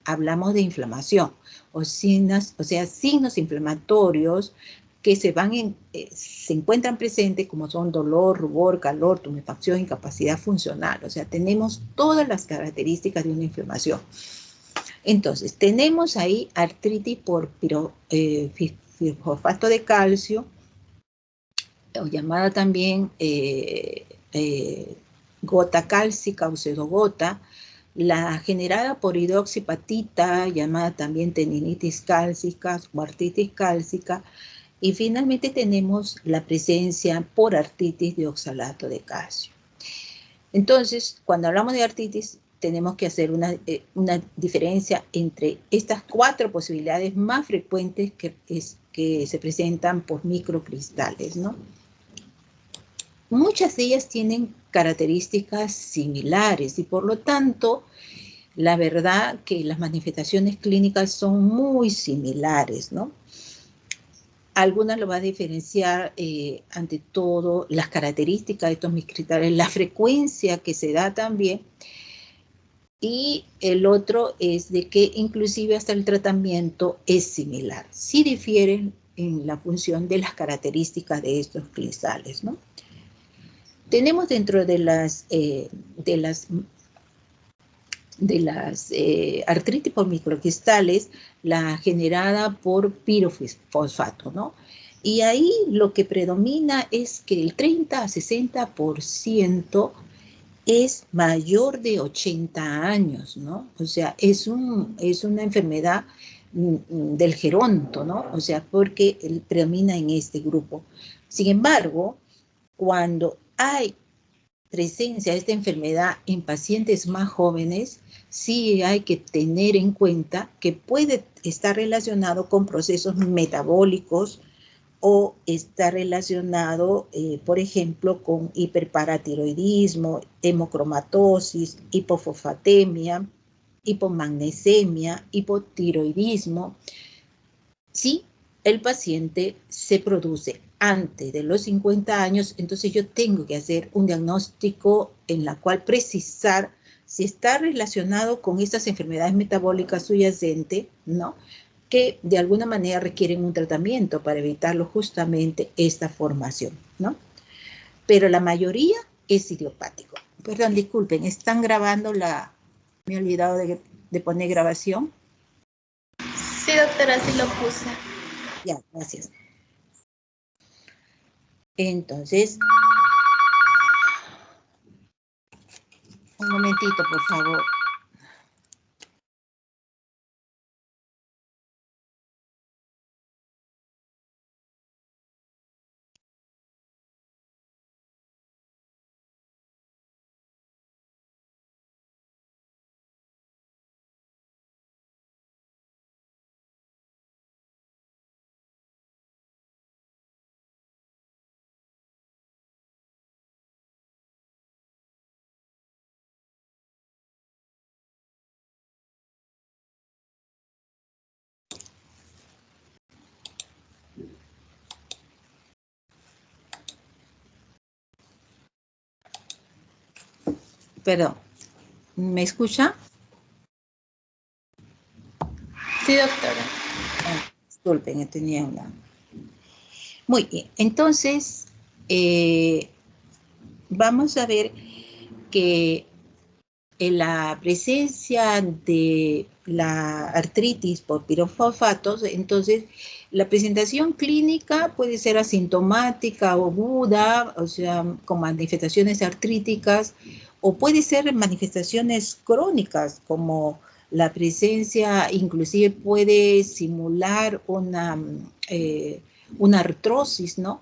hablamos de inflamación, o sea, signos inflamatorios que se encuentran presentes, como son dolor, rubor, calor, tumefacción, incapacidad funcional. O sea, tenemos todas las características de una inflamación. Entonces, tenemos ahí artritis por fosfato de calcio, o llamada también gota cálcica o pseudogota, la generada por hidroxipatita, llamada también tendinitis cálcica o artritis cálcica, y finalmente tenemos la presencia por artritis de oxalato de calcio. Entonces, cuando hablamos de artritis, tenemos que hacer una diferencia entre estas 4 posibilidades más frecuentes que se presentan por microcristales, ¿no? Muchas de ellas tienen características similares y por lo tanto, la verdad que las manifestaciones clínicas son muy similares, ¿no? Algunas lo va a diferenciar, ante todo, las características de estos microcristales, la frecuencia que se da también, y el otro es de que inclusive hasta el tratamiento es similar. Sí difieren en la función de las características de estos cristales, ¿no? Tenemos dentro de las artritis por microcristales la generada por pirofosfato, ¿no? Y ahí lo que predomina es que el 30 a 60% es mayor de 80 años, ¿no? O sea, es una enfermedad del geronto, ¿no? O sea, porque predomina en este grupo. Sin embargo, cuando hay presencia de esta enfermedad en pacientes más jóvenes, sí hay que tener en cuenta que puede estar relacionado con procesos metabólicos o está relacionado, por ejemplo, con hiperparatiroidismo, hemocromatosis, hipofosfatemia, hipomagnesemia, hipotiroidismo. Si el paciente se produce antes de los 50 años, entonces yo tengo que hacer un diagnóstico en la cual precisar si está relacionado con estas enfermedades metabólicas subyacentes, ¿no? Que de alguna manera requieren un tratamiento para evitarlo justamente esta formación, ¿no? Pero la mayoría es idiopático. Perdón, disculpen, ¿están grabando me he olvidado de poner grabación? Sí, doctora, sí lo puse. Ya, gracias. Entonces, un momentito, por favor. Perdón, ¿me escucha? Sí, doctora. Disculpen, tenía una... Muy bien, entonces, vamos a ver que en la presencia de la artritis por pirofosfatos, entonces la presentación clínica puede ser asintomática o aguda, o sea, con manifestaciones artríticas, o puede ser manifestaciones crónicas, como la presencia inclusive puede simular una artrosis, ¿no?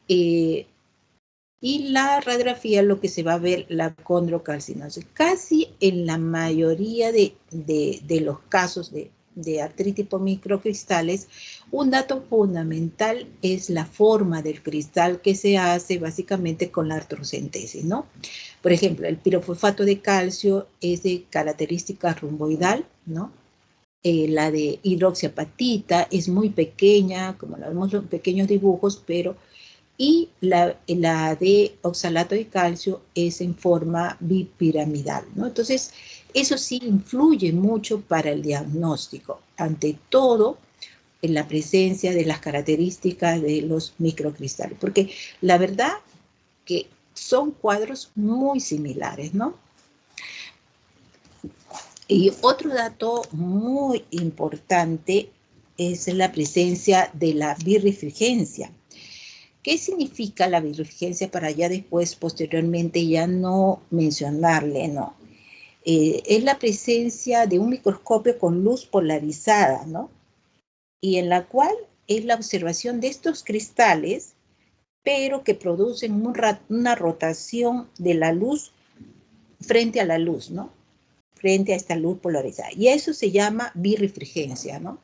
Y la radiografía lo que se va a ver la condrocalcinosis. Casi en la mayoría de los casos de artritis por microcristales, un dato fundamental es la forma del cristal que se hace básicamente con la artrocentesis, ¿no? Por ejemplo, el pirofosfato de calcio es de característica romboidal, ¿no? La de hidroxiapatita es muy pequeña, como la vemos en pequeños dibujos, pero y la de oxalato de calcio es en forma bipiramidal, ¿no? Entonces, eso sí influye mucho para el diagnóstico. Ante todo, en la presencia de las características de los microcristales, porque la verdad que son cuadros muy similares, ¿no? Y otro dato muy importante es la presencia de la birrefringencia. ¿Qué significa la birrefringencia para ya después, posteriormente, ya no mencionarle, no? Es la presencia de un microscopio con luz polarizada, ¿no? Y en la cual es la observación de estos cristales, pero que producen una rotación de la luz frente a la luz, ¿no? Frente a esta luz polarizada. Y eso se llama birrefringencia, ¿no?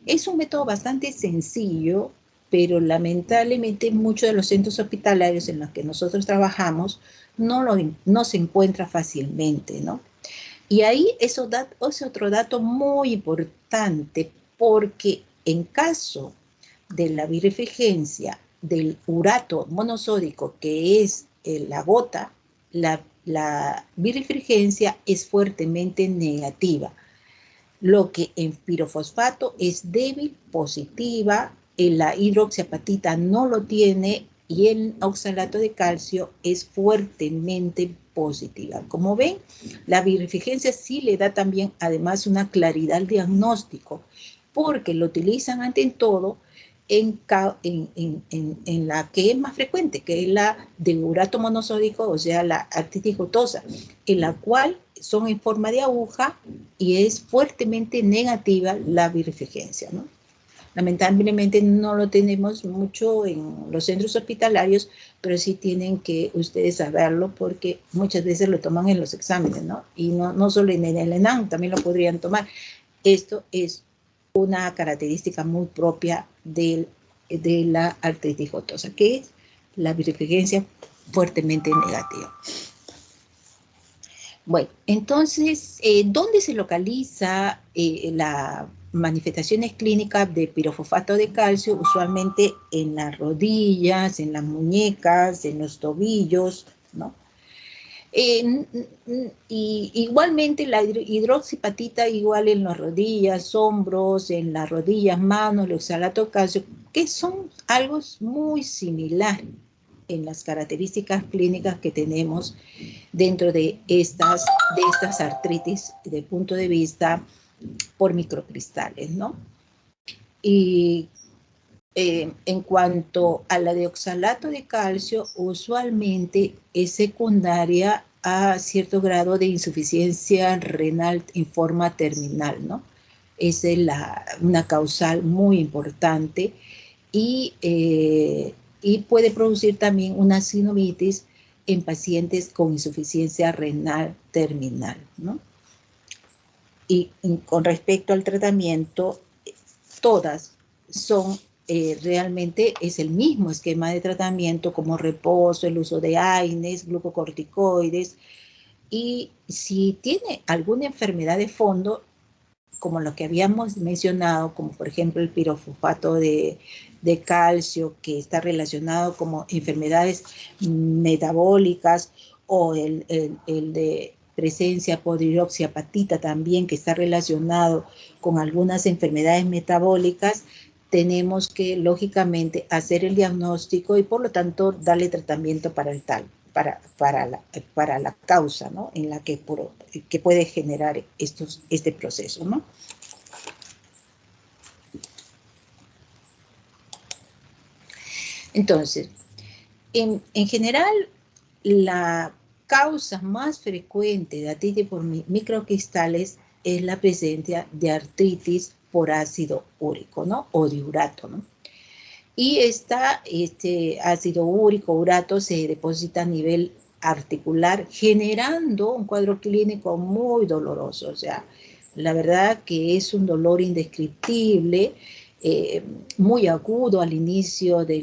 Es un método bastante sencillo, pero lamentablemente muchos de los centros hospitalarios en los que nosotros trabajamos no se encuentra fácilmente, ¿no? Y ahí eso es otro dato muy importante, porque en caso de la birrefringencia del urato monosódico, que es la gota, la birrefringencia es fuertemente negativa, lo que en pirofosfato es débil, positiva, en la hidroxiapatita no lo tiene y el oxalato de calcio es fuertemente positiva. Como ven, la birrefringencia sí le da también además una claridad al diagnóstico, porque lo utilizan ante todo en la que es más frecuente, que es la de urato monosódico, o sea, la artritis gotosa, en la cual son en forma de aguja y es fuertemente negativa la birrefringencia, ¿no? Lamentablemente no lo tenemos mucho en los centros hospitalarios, pero sí tienen que ustedes saberlo porque muchas veces lo toman en los exámenes, ¿no? Y no solo en el ENAM, también lo podrían tomar. Esto es una característica muy propia de la artritis gotosa, que es la birrefringencia fuertemente negativa. Bueno, entonces, ¿dónde se localiza las manifestaciones clínicas de pirofosfato de calcio? Usualmente en las rodillas, en las muñecas, en los tobillos, ¿no? Y igualmente la hidroxipatita igual en las rodillas, hombros, en las rodillas, manos, el oxalato de calcio, que son algo muy similar en las características clínicas que tenemos dentro de estas artritis desde el punto de vista por microcristales, ¿no? Y en cuanto a la de oxalato de calcio, usualmente es secundaria a cierto grado de insuficiencia renal en forma terminal, ¿no? Esa es una causal muy importante y puede producir también una sinovitis en pacientes con insuficiencia renal terminal, ¿no? Y con respecto al tratamiento, todas son realmente es el mismo esquema de tratamiento como reposo, el uso de AINES, glucocorticoides, y si tiene alguna enfermedad de fondo, como lo que habíamos mencionado, como por ejemplo el pirofosfato de calcio, que está relacionado como enfermedades metabólicas, o el de presencia por hidroxiapatita también, que está relacionado con algunas enfermedades metabólicas, tenemos que lógicamente hacer el diagnóstico y por lo tanto darle tratamiento para el tal, para la causa, ¿no? En la que puede generar este proceso, ¿no? Entonces, en general, la causa más frecuente de artritis por microcristales es la presencia de artritis por ácido úrico, ¿no? O de urato, ¿no? Y este ácido úrico, urato, se deposita a nivel articular, generando un cuadro clínico muy doloroso. O sea, la verdad que es un dolor indescriptible, muy agudo al inicio de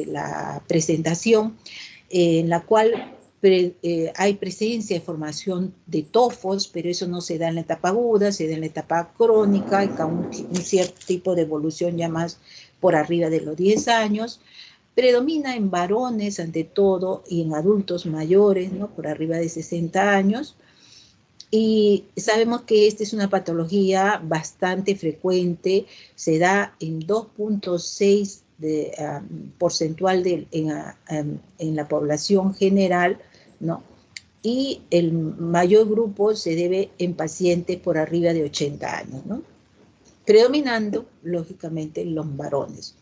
la presentación, en la cual hay presencia de formación de tofos, pero eso no se da en la etapa aguda, se da en la etapa crónica, y con un cierto tipo de evolución ya más por arriba de los 10 años, Predomina en varones ante todo y en adultos mayores, ¿no? Por arriba de 60 años. Y sabemos que esta es una patología bastante frecuente, se da en 2.6 porcentual en la población general, ¿no? Y el mayor grupo se debe en pacientes por arriba de 80 años, ¿no? Predominando, lógicamente, los varones.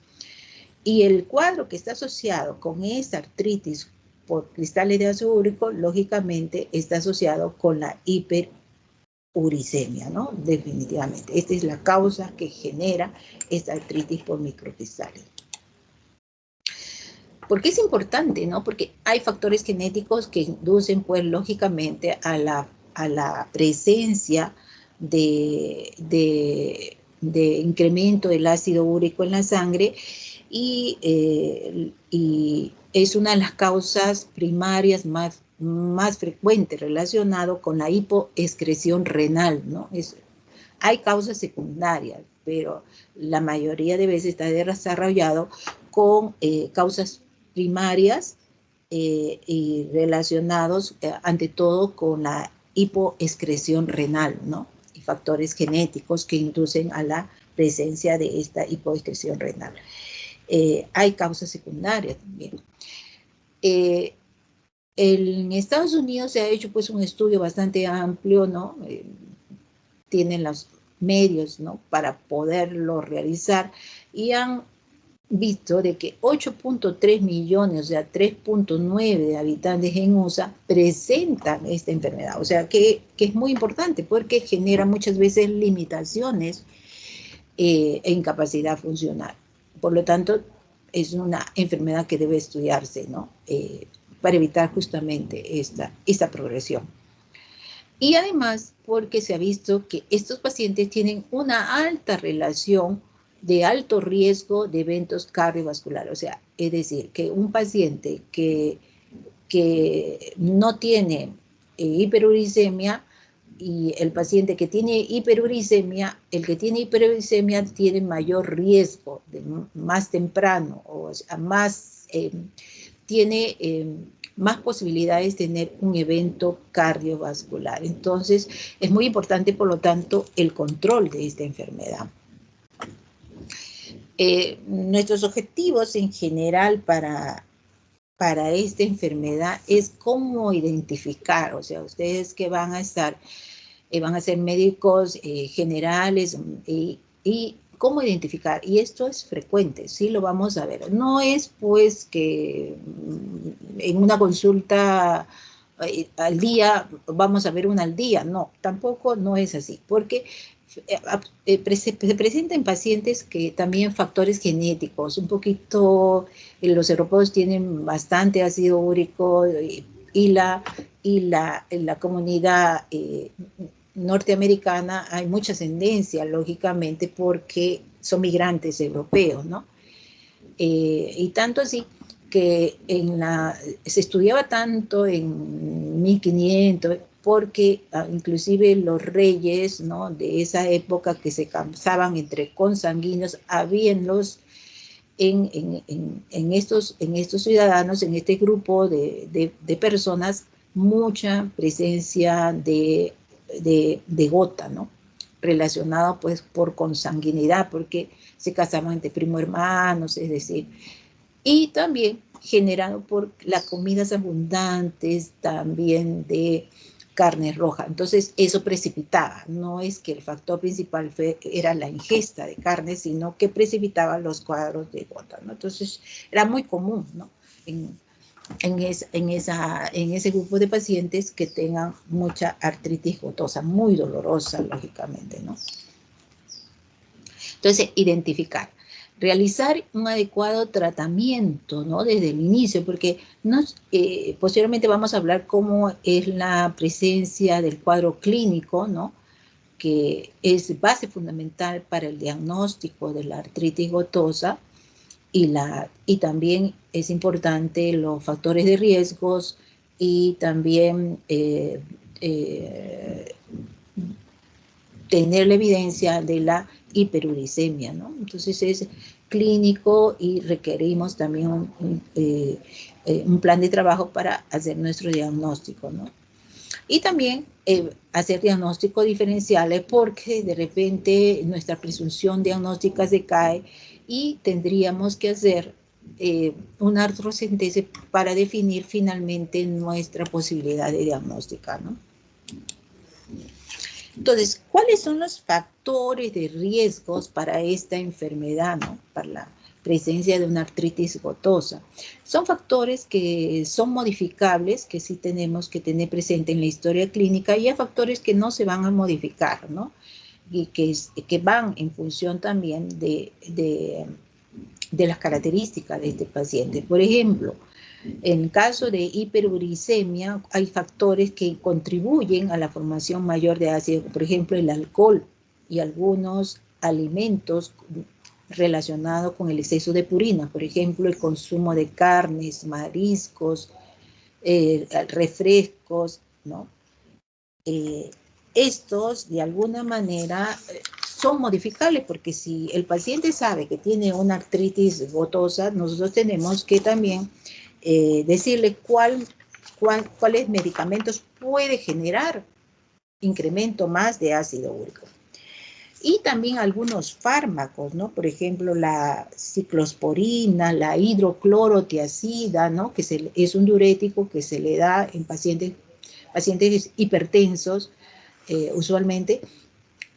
Y el cuadro que está asociado con esta artritis por cristales de ácido úrico, lógicamente, está asociado con la hiperuricemia, ¿no? Definitivamente. Esta es la causa que genera esta artritis por microcristales. ¿Por qué es importante, no? Porque hay factores genéticos que inducen, pues, lógicamente, a la presencia de incremento del ácido úrico en la sangre y es una de las causas primarias más frecuentes relacionado con la hipoexcreción renal, ¿no? Hay causas secundarias, pero la mayoría de veces está desarrollado con causas primarias y relacionados ante todo con la hipoexcreción renal, ¿no? Y factores genéticos que inducen a la presencia de esta hipoexcreción renal. Hay causas secundarias también. En Estados Unidos se ha hecho, pues, un estudio bastante amplio, ¿no? Tienen los medios, ¿no?, para poderlo realizar, y han visto de que 8.3 millones, o sea, 3.9 de habitantes en USA presentan esta enfermedad. O sea, que es muy importante porque genera muchas veces limitaciones e incapacidad funcional. Por lo tanto, es una enfermedad que debe estudiarse, ¿no? Para evitar justamente esta progresión. Y además, porque se ha visto que estos pacientes tienen una alta relación de alto riesgo de eventos cardiovasculares. O sea, es decir, que un paciente que no tiene hiperuricemia y el paciente que tiene hiperuricemia, el que tiene hiperuricemia tiene mayor riesgo de más temprano, o sea, tiene más posibilidades de tener un evento cardiovascular. Entonces, es muy importante, por lo tanto, el control de esta enfermedad. Nuestros objetivos en general para esta enfermedad es cómo identificar, o sea, ustedes que van a estar, van a ser médicos generales y cómo identificar, y esto es frecuente, sí lo vamos a ver. No es pues que en una consulta al día vamos a ver una al día, no, tampoco no es así, porque se presentan pacientes que también factores genéticos, un poquito, los europeos tienen bastante ácido úrico y en la comunidad norteamericana hay mucha ascendencia, lógicamente, porque son migrantes europeos, ¿no? Y tanto así que se estudiaba tanto en 1500, porque inclusive los reyes, ¿no?, de esa época que se casaban entre consanguíneos, habían en estos ciudadanos, en este grupo de personas, mucha presencia de gota, ¿no?, relacionado pues por consanguinidad, porque se casaban entre primo hermanos, es decir, y también generado por las comidas abundantes también de carne roja. Entonces, eso precipitaba. No es que el factor principal era la ingesta de carne, sino que precipitaba los cuadros de gota, ¿no? Entonces, era muy común, ¿no?, en ese grupo de pacientes que tengan mucha artritis gotosa, muy dolorosa, lógicamente, ¿no? Entonces, identificar. Realizar un adecuado tratamiento, ¿no?, desde el inicio, porque posteriormente vamos a hablar cómo es la presencia del cuadro clínico, ¿no?, que es base fundamental para el diagnóstico de la artritis gotosa, y también es importante los factores de riesgos y también tener la evidencia de la hiperuricemia, ¿no? Entonces clínico y requerimos también un plan de trabajo para hacer nuestro diagnóstico, ¿no? Y también hacer diagnósticos diferenciales porque de repente nuestra presunción diagnóstica se cae y tendríamos que hacer una artrosíntesis para definir finalmente nuestra posibilidad de diagnóstica, ¿no? Entonces, ¿cuáles son los factores de riesgos para esta enfermedad, ¿no? Para la presencia de una artritis gotosa? Son factores que son modificables, que sí tenemos que tener presente en la historia clínica, y hay factores que no se van a modificar, ¿no? Y que van en función también de las características de este paciente. Por ejemplo, en caso de hiperuricemia, hay factores que contribuyen a la formación mayor de ácido, por ejemplo, el alcohol y algunos alimentos relacionados con el exceso de purina, por ejemplo, el consumo de carnes, mariscos, refrescos, ¿no? Estos, de alguna manera, son modificables, porque si el paciente sabe que tiene una artritis gotosa, nosotros tenemos que también decirle cuáles medicamentos puede generar incremento más de ácido úrico. Y también algunos fármacos, ¿no? Por ejemplo, la ciclosporina, la hidroclorotiazida, ¿no? Que es un diurético que se le da en pacientes hipertensos, usualmente.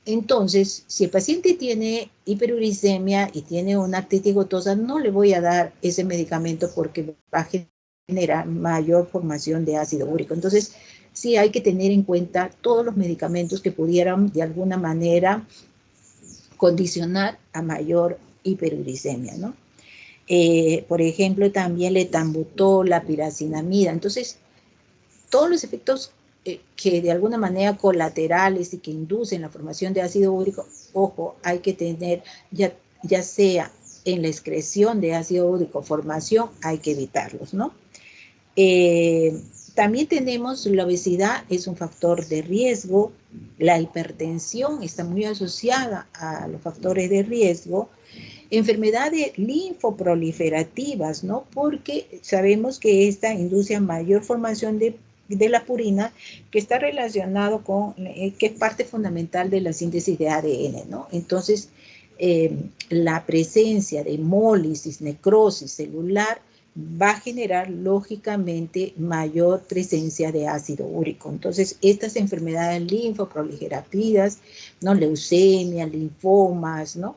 Entonces, si el paciente tiene hiperuricemia y tiene una artritis gotosa, no le voy a dar ese medicamento porque va a generar mayor formación de ácido úrico. Entonces, sí hay que tener en cuenta todos los medicamentos que pudieran de alguna manera condicionar a mayor hiperuricemia, ¿no? Por ejemplo, también el etambutol, la piracinamida. Entonces, todos los efectos que de alguna manera colaterales y que inducen la formación de ácido úrico, ojo, hay que tener, ya sea en la excreción de ácido úrico, formación, hay que evitarlos, ¿no? También tenemos la obesidad, es un factor de riesgo, la hipertensión está muy asociada a los factores de riesgo, enfermedades linfoproliferativas, ¿no? Porque sabemos que esta induce a mayor formación de la purina, que está relacionado con, que es parte fundamental de la síntesis de ADN, ¿no? Entonces, la presencia de hemólisis, necrosis celular, va a generar lógicamente mayor presencia de ácido úrico. Entonces, estas enfermedades linfoproliferativas, ¿no? Leucemia, linfomas, ¿no?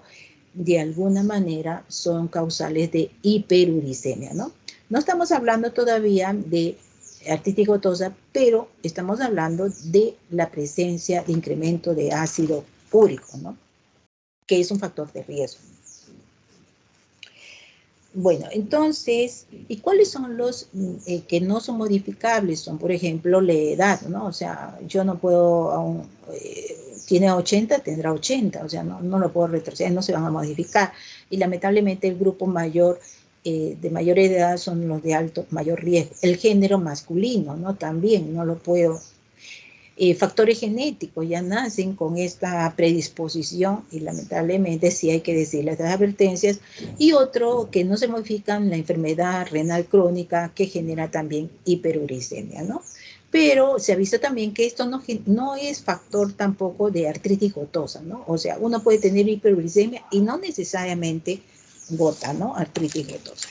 De alguna manera son causales de hiperuricemia, ¿no? No estamos hablando todavía de artritis gotosa, pero estamos hablando de la presencia de incremento de ácido úrico, ¿no? Que es un factor de riesgo. Bueno, entonces, ¿y cuáles son los que no son modificables? Son, por ejemplo, la edad, ¿no? O sea, yo no puedo, tiene 80, tendrá 80, o sea, no lo puedo retroceder, no se van a modificar. Y lamentablemente el grupo mayor, de mayor edad, son los de mayor riesgo. El género masculino, ¿no? También no lo puedo. Factores genéticos ya nacen con esta predisposición y lamentablemente sí hay que decirles las advertencias. Y otro que no se modifican, la enfermedad renal crónica que genera también hiperuricemia, ¿no? Pero se ha visto también que esto no es factor tampoco de artritis gotosa, ¿no? O sea, uno puede tener hiperuricemia y no necesariamente gota, ¿no? Artritis gotosa.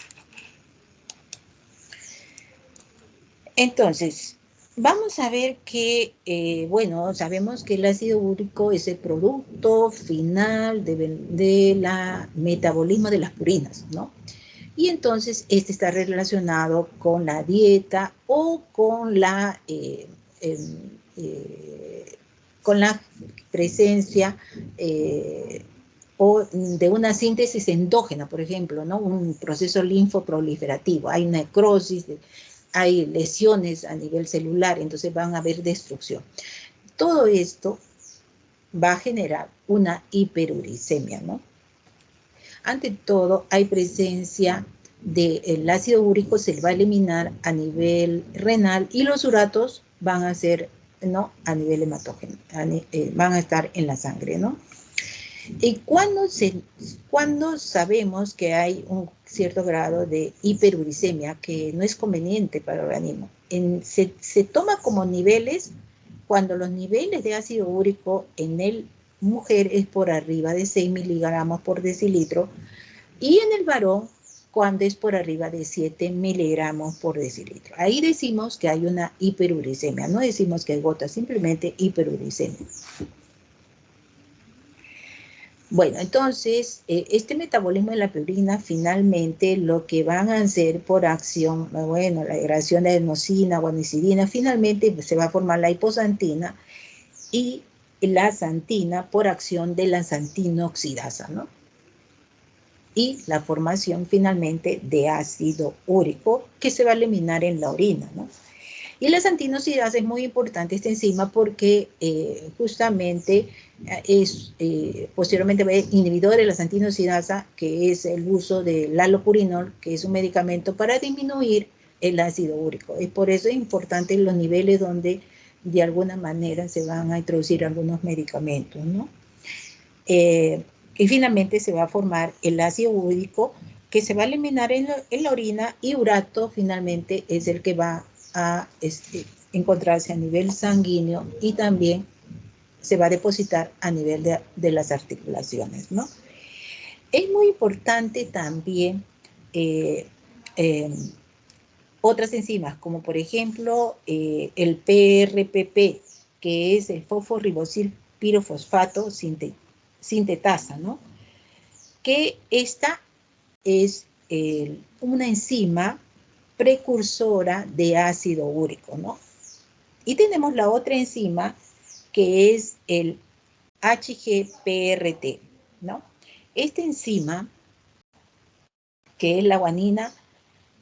Entonces, vamos a ver que, bueno, sabemos que el ácido úrico es el producto final del metabolismo de las purinas, ¿no? Y entonces este está relacionado con la dieta o con la presencia o de una síntesis endógena, por ejemplo, ¿no? Un proceso linfoproliferativo, hay necrosis, hay lesiones a nivel celular, entonces van a haber destrucción. Todo esto va a generar una hiperuricemia, ¿no? Ante todo, hay presencia del ácido úrico, se va a eliminar a nivel renal y los uratos van a ser, ¿no? A nivel hematógeno, van a estar en la sangre, ¿no? ¿Y cuándo sabemos que hay un cierto grado de hiperuricemia que no es conveniente para el organismo? Se toma como niveles cuando los niveles de ácido úrico en el mujer es por arriba de 6 miligramos por decilitro y en el varón cuando es por arriba de 7 miligramos por decilitro. Ahí decimos que hay una hiperuricemia, no decimos que hay gota, simplemente hiperuricemia. Bueno, entonces, este metabolismo de la purina, finalmente, lo que van a hacer por acción, bueno, la degradación de adenosina, guanicidina, finalmente se va a formar la hiposantina y la santina por acción de la santinoxidasa, ¿no? Y la formación, finalmente, de ácido úrico que se va a eliminar en la orina, ¿no? Y la santinoxidasa es muy importante esta enzima porque justamente es posteriormente inhibidor de la santinoxidasa, que es el uso del allopurinol, que es un medicamento para disminuir el ácido úrico. Es por eso importante los niveles donde de alguna manera se van a introducir algunos medicamentos, ¿no? Y finalmente se va a formar el ácido úrico que se va a eliminar en la orina y urato finalmente es el que va a encontrarse a nivel sanguíneo y también se va a depositar a nivel de las articulaciones, ¿no? Es muy importante también otras enzimas, como por ejemplo el PRPP, que es el fosforibosil pirofosfato sintetasa, ¿no? Que esta es una enzima precursora de ácido úrico, ¿no? Y tenemos la otra enzima que es el HGPRT, ¿no? Esta enzima, que es la guanina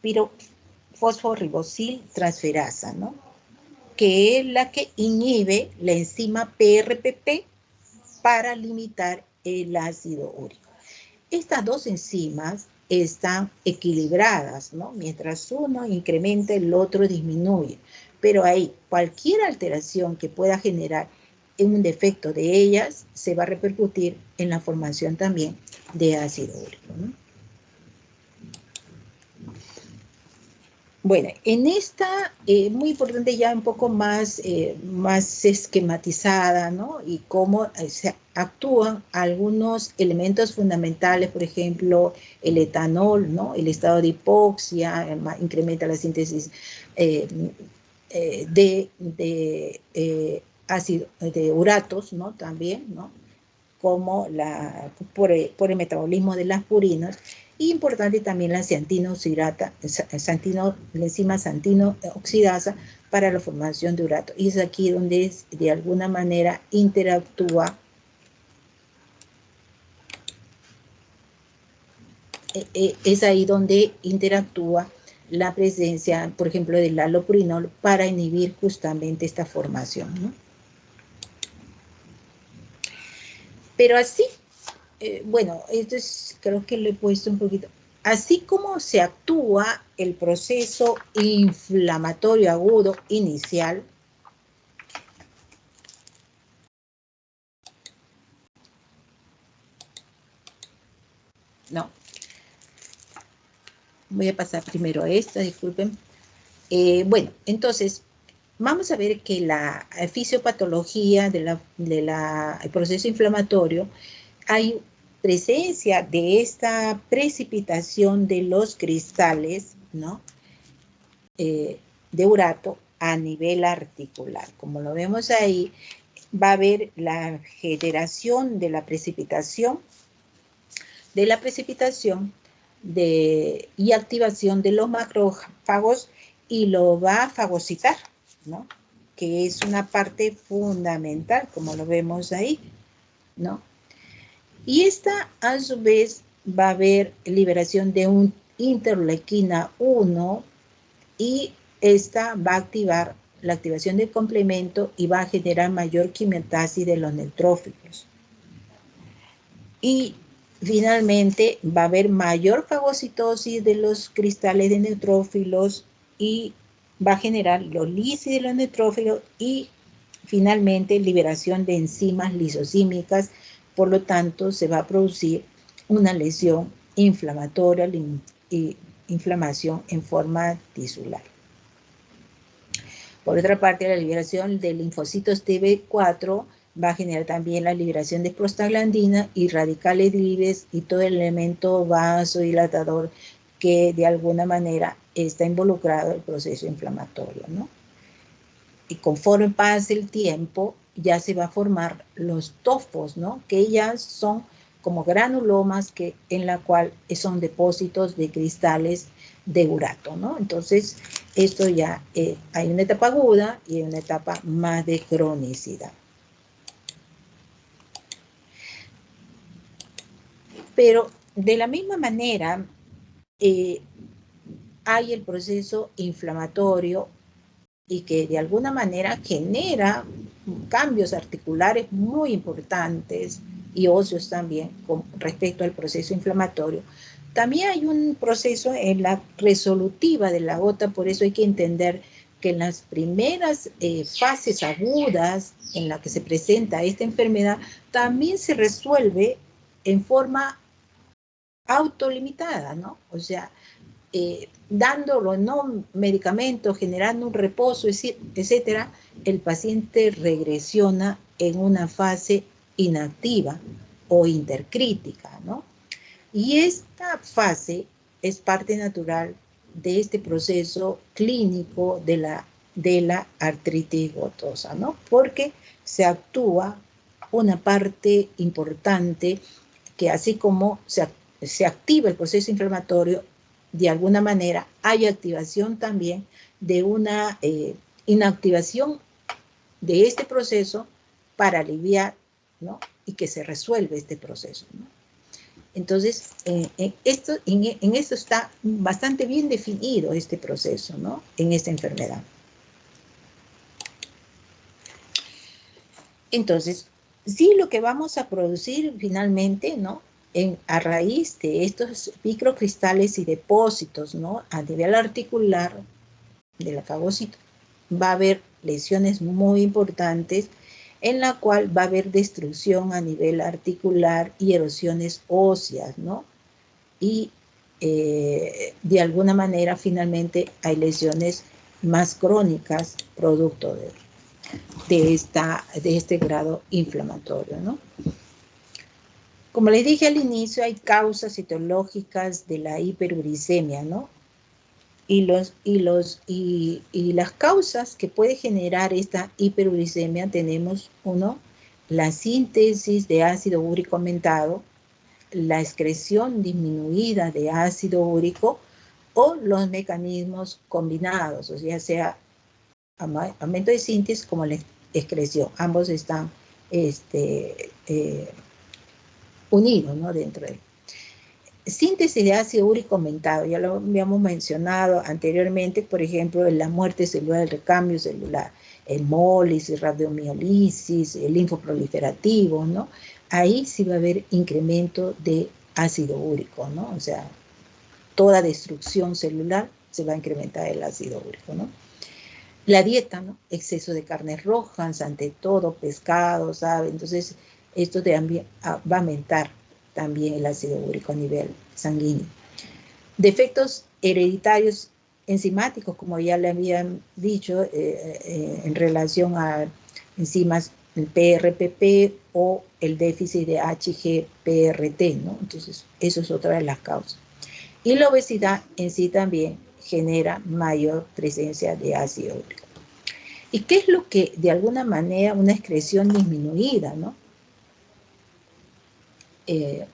pirofosforibosil transferasa, ¿no? Que es la que inhibe la enzima PRPP para limitar el ácido úrico. Estas dos enzimas están equilibradas, ¿no? Mientras uno incrementa, el otro disminuye. Pero ahí, cualquier alteración que pueda generar un defecto de ellas se va a repercutir en la formación también de ácido úrico, ¿no? Bueno, en esta, muy importante ya un poco más, más esquematizada, ¿no? Y cómo se actúan algunos elementos fundamentales, por ejemplo, el etanol, ¿no? El estado de hipoxia, incrementa la síntesis ácido, de uratos, ¿no? También, ¿no? Como por el metabolismo de las purinas. Y importante también la la enzima santinoxidasa para la formación de urato. Y es aquí donde de alguna manera interactúa es ahí donde interactúa la presencia, por ejemplo, del allopurinol para inhibir justamente esta formación, ¿no? Pero así, bueno, esto es, creo que lo he puesto un poquito. Así como se actúa el proceso inflamatorio agudo inicial, no, voy a pasar primero a esta, disculpen. Bueno, entonces, vamos a ver que la fisiopatología del proceso inflamatorio, hay presencia de esta precipitación de los cristales, ¿no? De urato a nivel articular. Como lo vemos ahí, va a haber la generación de la precipitación, y activación de los macrófagos y lo va a fagocitar, ¿no? Que es una parte fundamental, como lo vemos ahí, ¿no? Y esta, a su vez, va a haber liberación de un interleuquina 1 y esta va a activar la activación del complemento y va a generar mayor quimiotasis de los neutrófilos. Y finalmente va a haber mayor fagocitosis de los cristales de neutrófilos y va a generar lisis de los neutrófilos y finalmente liberación de enzimas lisosímicas por lo tanto se va a producir una lesión inflamatoria y inflamación en forma tisular. Por otra parte, la liberación de linfocitos TB4 va a generar también la liberación de prostaglandina y radicales libres y todo el elemento vasodilatador que de alguna manera está involucrado en el proceso inflamatorio, ¿no? Y conforme pase el tiempo, ya se va a formar los tofos, ¿no? Que ya son como granulomas en la cual son depósitos de cristales de urato, ¿no? Entonces, esto ya hay una etapa aguda y una etapa más de cronicidad. Pero de la misma manera, hay el proceso inflamatorio y que de alguna manera genera cambios articulares muy importantes y óseos también con respecto al proceso inflamatorio. También hay un proceso en la resolutiva de la gota, por eso hay que entender que en las primeras fases agudas en la que se presenta esta enfermedad, también se resuelve en forma autolimitada, ¿no? O sea, dándolo no medicamentos, generando un reposo, etcétera, el paciente regresiona en una fase inactiva o intercrítica, ¿no? Y esta fase es parte natural de este proceso clínico de la artritis gotosa, ¿no? Porque se actúa una parte importante que así como se activa el proceso inflamatorio, de alguna manera hay activación también de una inactivación de este proceso para aliviar, ¿no? Y que se resuelve este proceso, ¿no? Entonces, en esto está bastante bien definido este proceso, ¿no? En esta enfermedad. Entonces, sí, lo que vamos a producir finalmente, ¿no? A raíz de estos microcristales y depósitos, ¿no? A nivel articular de la fagocito, va a haber lesiones muy importantes en la cual va a haber destrucción a nivel articular y erosiones óseas, ¿no? Y de alguna manera finalmente hay lesiones más crónicas producto de este grado inflamatorio, ¿no? Como les dije al inicio, hay causas etiológicas de la hiperuricemia, ¿no? Y las causas que puede generar esta hiperuricemia tenemos, uno, la síntesis de ácido úrico aumentado, la excreción disminuida de ácido úrico o los mecanismos combinados, o sea aumento de síntesis como la excreción. Ambos están unidos, ¿no? Dentro de él. Síntesis de ácido úrico aumentado, ya lo habíamos mencionado anteriormente, por ejemplo, en la muerte celular, el recambio celular, hemólisis, radiomiolisis, el linfoproliferativo, ¿no? Ahí sí va a haber incremento de ácido úrico, ¿no? O sea, toda destrucción celular se va a incrementar el ácido úrico, ¿no? La dieta, ¿no? Exceso de carnes rojas, ante todo, pescado, ¿sabe? Entonces, esto también va a aumentar también el ácido úrico a nivel sanguíneo. Defectos hereditarios enzimáticos, como ya le habían dicho, en relación a enzimas el PRPP o el déficit de HGPRT, ¿no? Entonces, eso es otra de las causas. Y la obesidad en sí también genera mayor presencia de ácido úrico. ¿Y qué es lo que, de alguna manera, una excreción disminuida, ¿no?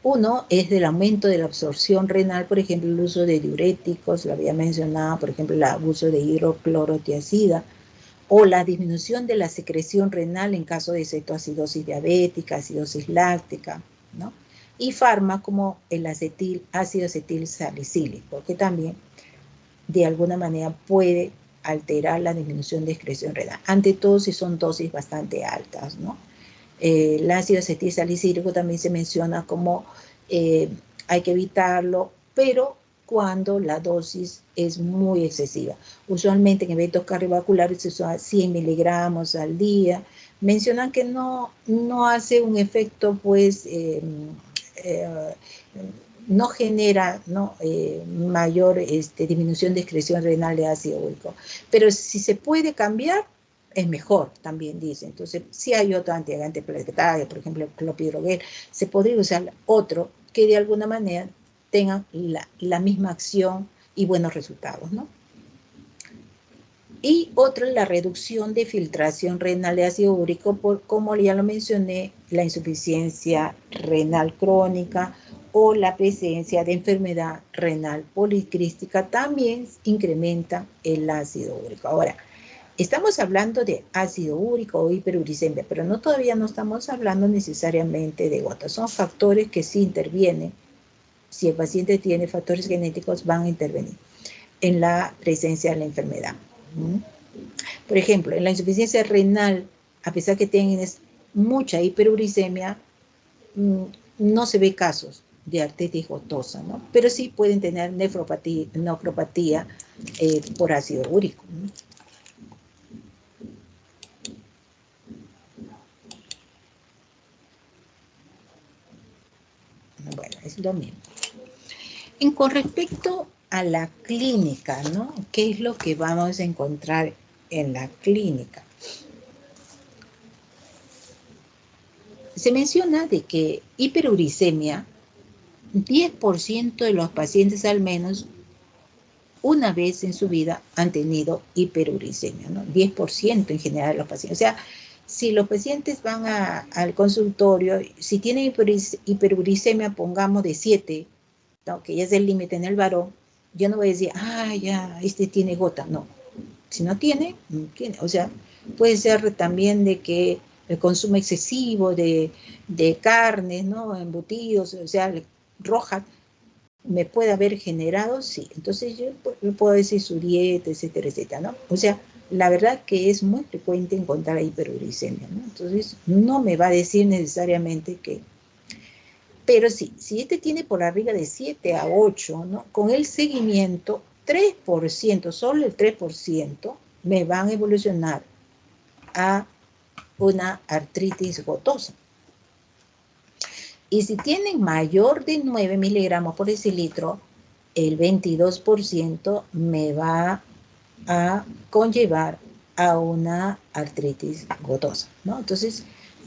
Uno es del aumento de la absorción renal, por ejemplo, el uso de diuréticos, lo había mencionado, por ejemplo, el abuso de hidroclorotiazida, o la disminución de la secreción renal en caso de cetoacidosis diabética, acidosis láctica, ¿no? Y fármacos como el ácido acetil salicílico, que también de alguna manera puede alterar la disminución de excreción renal, ante todo si son dosis bastante altas, ¿no? El ácido acetil salicílico también se menciona como hay que evitarlo, pero cuando la dosis es muy excesiva. Usualmente en eventos cardiovasculares se usa 100 miligramos al día, mencionan que no hace un efecto, pues, no genera, ¿no? Mayor disminución de excreción renal de ácido úrico. Pero si se puede cambiar, es mejor, también dice. Entonces, si hay otro antiplateletario, por ejemplo, el clopidogrel, se podría usar otro que de alguna manera tenga la misma acción y buenos resultados, ¿no? Y otra es la reducción de filtración renal de ácido úrico, como ya lo mencioné, la insuficiencia renal crónica o la presencia de enfermedad renal policística también incrementa el ácido úrico. Ahora, estamos hablando de ácido úrico o hiperuricemia, pero todavía no estamos hablando necesariamente de gota. Son factores que sí intervienen. Si el paciente tiene factores genéticos, van a intervenir en la presencia de la enfermedad. Por ejemplo, en la insuficiencia renal, a pesar que tienes mucha hiperuricemia, no se ve casos de artritis gotosa, ¿no? Pero sí pueden tener nefropatía por ácido úrico, ¿no? Bueno, es lo mismo. Con respecto a la clínica, ¿no? ¿Qué es lo que vamos a encontrar en la clínica? Se menciona de que hiperuricemia, 10% de los pacientes al menos una vez en su vida han tenido hiperuricemia, ¿no? 10% en general de los pacientes. O sea, si los pacientes van al consultorio, si tienen hiperuricemia, pongamos de 7, ¿no? Que ya es el límite en el varón, yo no voy a decir, ya, tiene gota. No, si no tiene, tiene. O sea, puede ser también de que el consumo excesivo de carnes, ¿no? Embutidos, o sea, rojas, me puede haber generado, sí. Entonces yo puedo decir su dieta, etcétera, etcétera, ¿no? O sea, la verdad que es muy frecuente encontrar hiperuricemia, ¿no? Entonces no me va a decir necesariamente que... Pero sí, si tiene por arriba de 7 a 8, ¿no? Con el seguimiento, 3%, solo el 3%, me van a evolucionar a una artritis gotosa. Y si tienen mayor de 9 miligramos por decilitro, el 22% me va a conllevar a una artritis gotosa, ¿no? Entonces,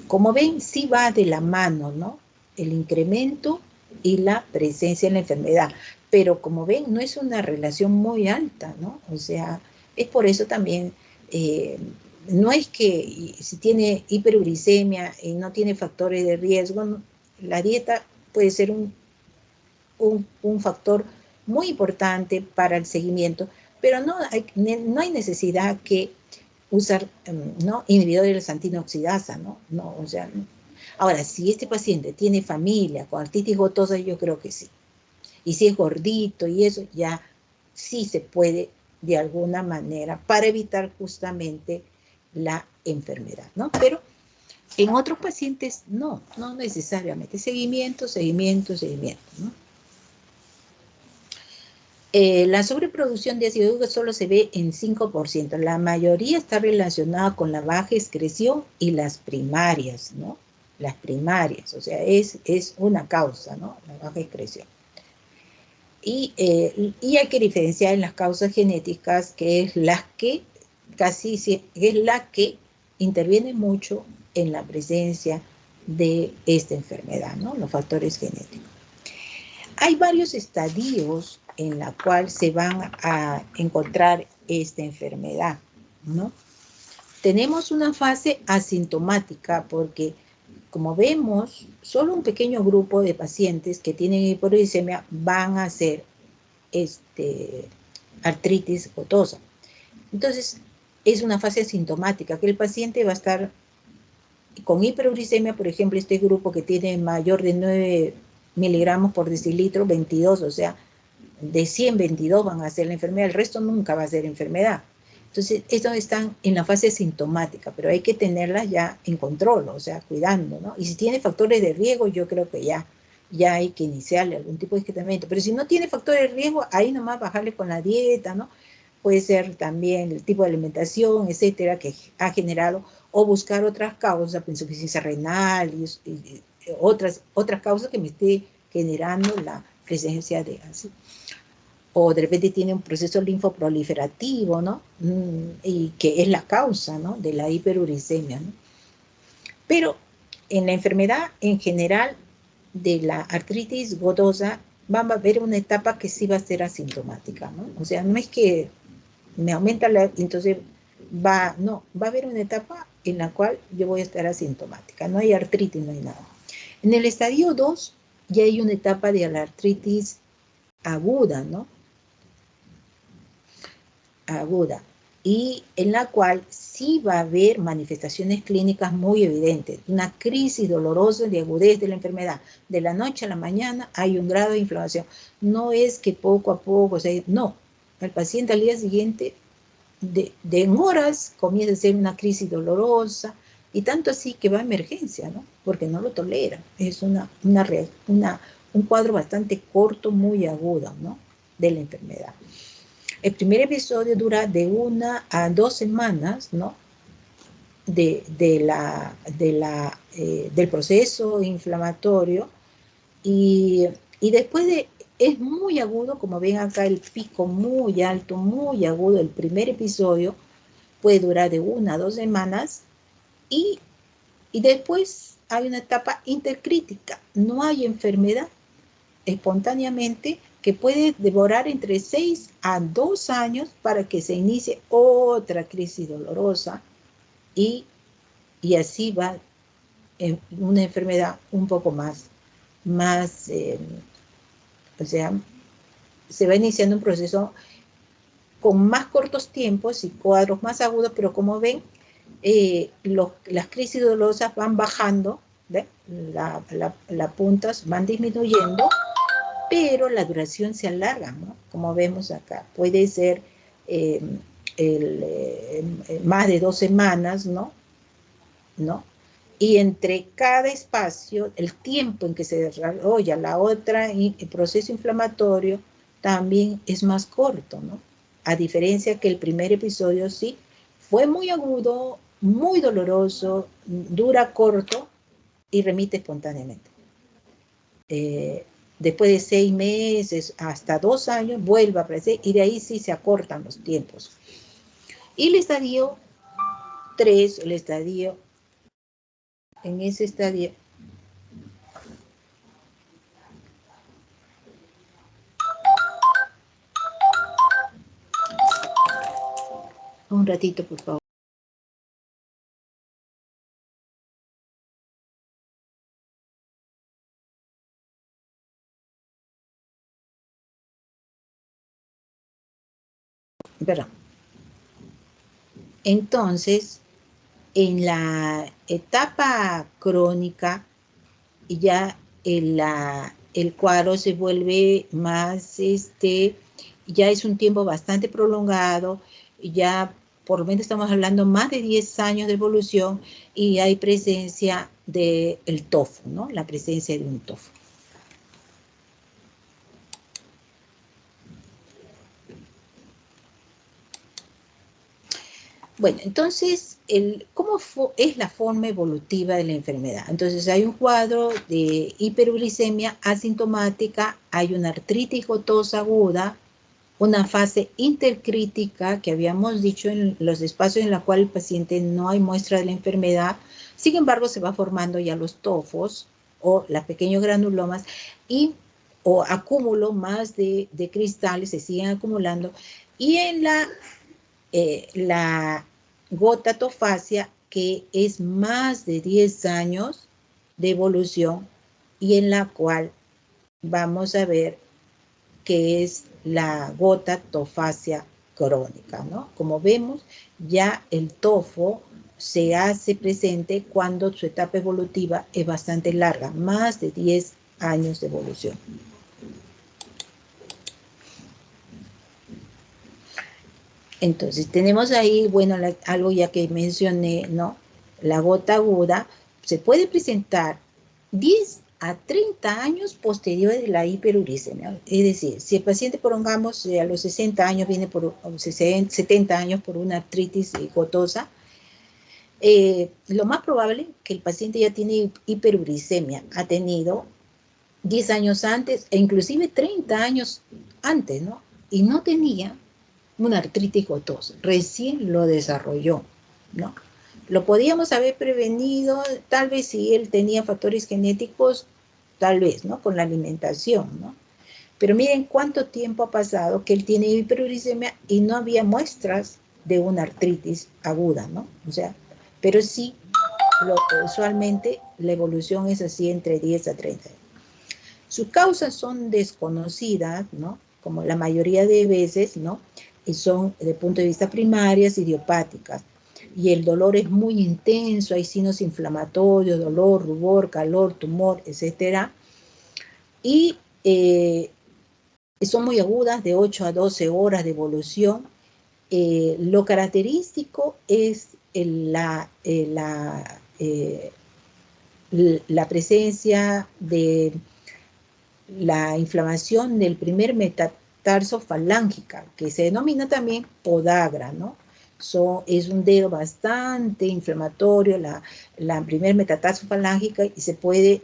como ven, sí va de la mano, ¿no? El incremento y la presencia en la enfermedad. Pero como ven, no es una relación muy alta, ¿no? O sea, es por eso también, no es que si tiene hiperuricemia y no tiene factores de riesgo, la dieta puede ser un factor muy importante para el seguimiento, pero no hay necesidad que usar, ¿no? Inhibidores de la santinoxidasa, ¿no? O sea, no. Ahora, si este paciente tiene familia con artritis gotosa, yo creo que sí. Y si es gordito y eso, ya sí se puede de alguna manera para evitar justamente la enfermedad, ¿no? Pero en otros pacientes no necesariamente. Seguimiento, ¿no? La sobreproducción de ácido úrico solo se ve en 5%. La mayoría está relacionada con la baja excreción y las primarias, ¿no? Las primarias, o sea, es una causa, ¿no? La baja excreción. Y hay que diferenciar en las causas genéticas, que es la que interviene mucho en la presencia de esta enfermedad, ¿no? Los factores genéticos. Hay varios estadios en la cual se van a encontrar esta enfermedad, ¿no? Tenemos una fase asintomática porque, como vemos, solo un pequeño grupo de pacientes que tienen hiperuricemia van a hacer artritis gotosa. Entonces, es una fase asintomática, que el paciente va a estar con hiperuricemia, por ejemplo, este grupo que tiene mayor de 9 miligramos por decilitro, 22, o sea, de 100, 22 van a ser la enfermedad, el resto nunca va a ser enfermedad. Entonces, estos están en la fase sintomática, pero hay que tenerlas ya en control, o sea, cuidando, ¿no? Y si tiene factores de riesgo, yo creo que ya hay que iniciarle algún tipo de tratamiento. Pero si no tiene factores de riesgo, ahí nomás bajarle con la dieta, ¿no? Puede ser también el tipo de alimentación, etcétera, que ha generado, o buscar otras causas, pues, insuficiencia renal y otras causas que me esté generando la presencia de ácido. O de repente tiene un proceso linfoproliferativo, ¿no? Y que es la causa, ¿no? De la hiperuricemia, ¿no? Pero en la enfermedad en general de la artritis gotosa va a haber una etapa que sí va a ser asintomática, ¿no? O sea, no es que me aumenta entonces va a haber una etapa en la cual yo voy a estar asintomática, no hay artritis, no hay nada. En el estadio 2 ya hay una etapa de la artritis aguda, ¿no? Aguda, y en la cual sí va a haber manifestaciones clínicas muy evidentes, una crisis dolorosa de agudez de la enfermedad. De la noche a la mañana hay un grado de inflamación. No es que poco a poco, o sea, no, el paciente al día siguiente, en horas, comienza a ser una crisis dolorosa, y tanto así que va a emergencia, ¿no? Porque no lo tolera. Es un cuadro bastante corto, muy agudo, ¿no? De la enfermedad. El primer episodio dura de 1 a 2 semanas, ¿no? Del proceso inflamatorio, y después es muy agudo, como ven acá, el pico muy alto, muy agudo. El primer episodio puede durar de 1 a 2 semanas, y después hay una etapa intercrítica. No hay enfermedad espontáneamente, que puede demorar entre 6 a 2 años para que se inicie otra crisis dolorosa, y así va una enfermedad un poco más, o sea, se va iniciando un proceso con más cortos tiempos y cuadros más agudos, pero como ven, las crisis dolorosas van bajando, ¿ve? Las puntas van disminuyendo, pero la duración se alarga, ¿no? Como vemos acá, puede ser más de 2 semanas, ¿no? Y entre cada espacio, el tiempo en que se desarrolla el proceso inflamatorio también es más corto, ¿no? A diferencia que el primer episodio sí fue muy agudo, muy doloroso, dura corto y remite espontáneamente. Después de 6 meses hasta 2 años vuelve a aparecer, y de ahí sí se acortan los tiempos. Y el estadio 3, en ese estadio, un ratito, por favor. Perdón. Entonces, en la etapa crónica, ya el cuadro se vuelve más, ya es un tiempo bastante prolongado, ya por lo menos estamos hablando más de 10 años de evolución, y hay presencia del TOFO, ¿no? La presencia de un TOFO. Bueno, entonces, ¿cómo es la forma evolutiva de la enfermedad? Entonces, hay un cuadro de hiperuricemia asintomática, hay una artritis gotosa aguda, una fase intercrítica que habíamos dicho en los espacios en los cuales el paciente no hay muestra de la enfermedad. Sin embargo, se va formando ya los tofos o los pequeños granulomas, o acúmulo más de cristales se siguen acumulando, y en la gota tofacia, que es más de 10 años de evolución, y en la cual vamos a ver que es la gota tofacia crónica, ¿no? Como vemos, ya el tofo se hace presente cuando su etapa evolutiva es bastante larga, más de 10 años de evolución. Entonces, tenemos ahí, bueno, algo ya que mencioné, ¿no? La gota aguda se puede presentar 10 a 30 años posteriores de la hiperuricemia. Es decir, si el paciente, prolongamos, a los 60 años viene 70 años por una artritis gotosa, Lo más probable que el paciente ya tiene hiperuricemia, ha tenido 10 años antes e inclusive 30 años antes, ¿no? Y no tenía una artritis gotosa, recién lo desarrolló, ¿no? Lo podíamos haber prevenido, tal vez si él tenía factores genéticos, tal vez, ¿no? Con la alimentación, ¿no? Pero miren cuánto tiempo ha pasado que él tiene hiperuricemia y no había muestras de una artritis aguda, ¿no? O sea, pero sí, usualmente la evolución es así entre 10 a 30 años. Sus causas son desconocidas, ¿no? Como la mayoría de veces, ¿no? Y son, desde el punto de vista primarias, idiopáticas. Y el dolor es muy intenso, hay signos inflamatorios, dolor, rubor, calor, tumor, etc. Y son muy agudas, de 8 a 12 horas de evolución. Lo característico es la presencia de la inflamación del primer metatarso falángica, que se denomina también podagra, ¿no? Es un dedo bastante inflamatorio, la primer metatarso falángica, y se puede,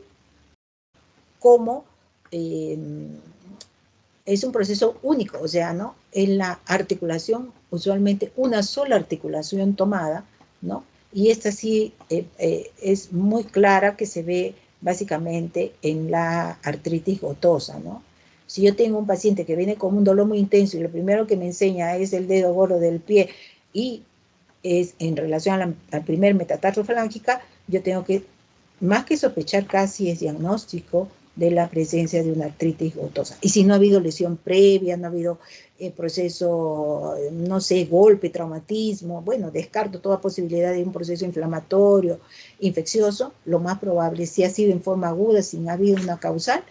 como es un proceso único, o sea, ¿no? En la articulación, usualmente una sola articulación tomada, ¿no? Y esta sí es muy clara, que se ve básicamente en la artritis gotosa, ¿no? Si yo tengo un paciente que viene con un dolor muy intenso y lo primero que me enseña es el dedo gordo del pie y es en relación al primer metatarso falángica, yo tengo que, más que sospechar, casi es diagnóstico de la presencia de una artritis gotosa. Y si no ha habido lesión previa, no ha habido proceso, no sé, golpe, traumatismo, bueno, descarto toda posibilidad de un proceso inflamatorio, infeccioso, lo más probable, si ha sido en forma aguda, sin haber una causal,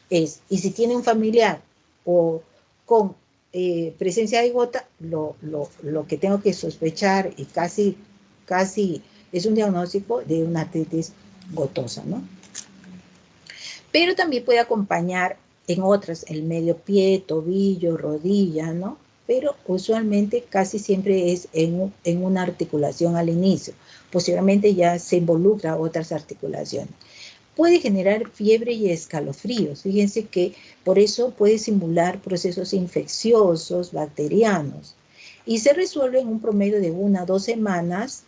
es, y si tiene un familiar o con presencia de gota, lo que tengo que sospechar, y casi es un diagnóstico de una artritis gotosa, ¿no? Pero también puede acompañar en otras, el medio pie, tobillo, rodilla, ¿no? Pero usualmente casi siempre es en una articulación al inicio. Posiblemente ya se involucra otras articulaciones. Puede generar fiebre y escalofríos. Fíjense que por eso puede simular procesos infecciosos, bacterianos. Y se resuelve en un promedio de 1 a 2 semanas.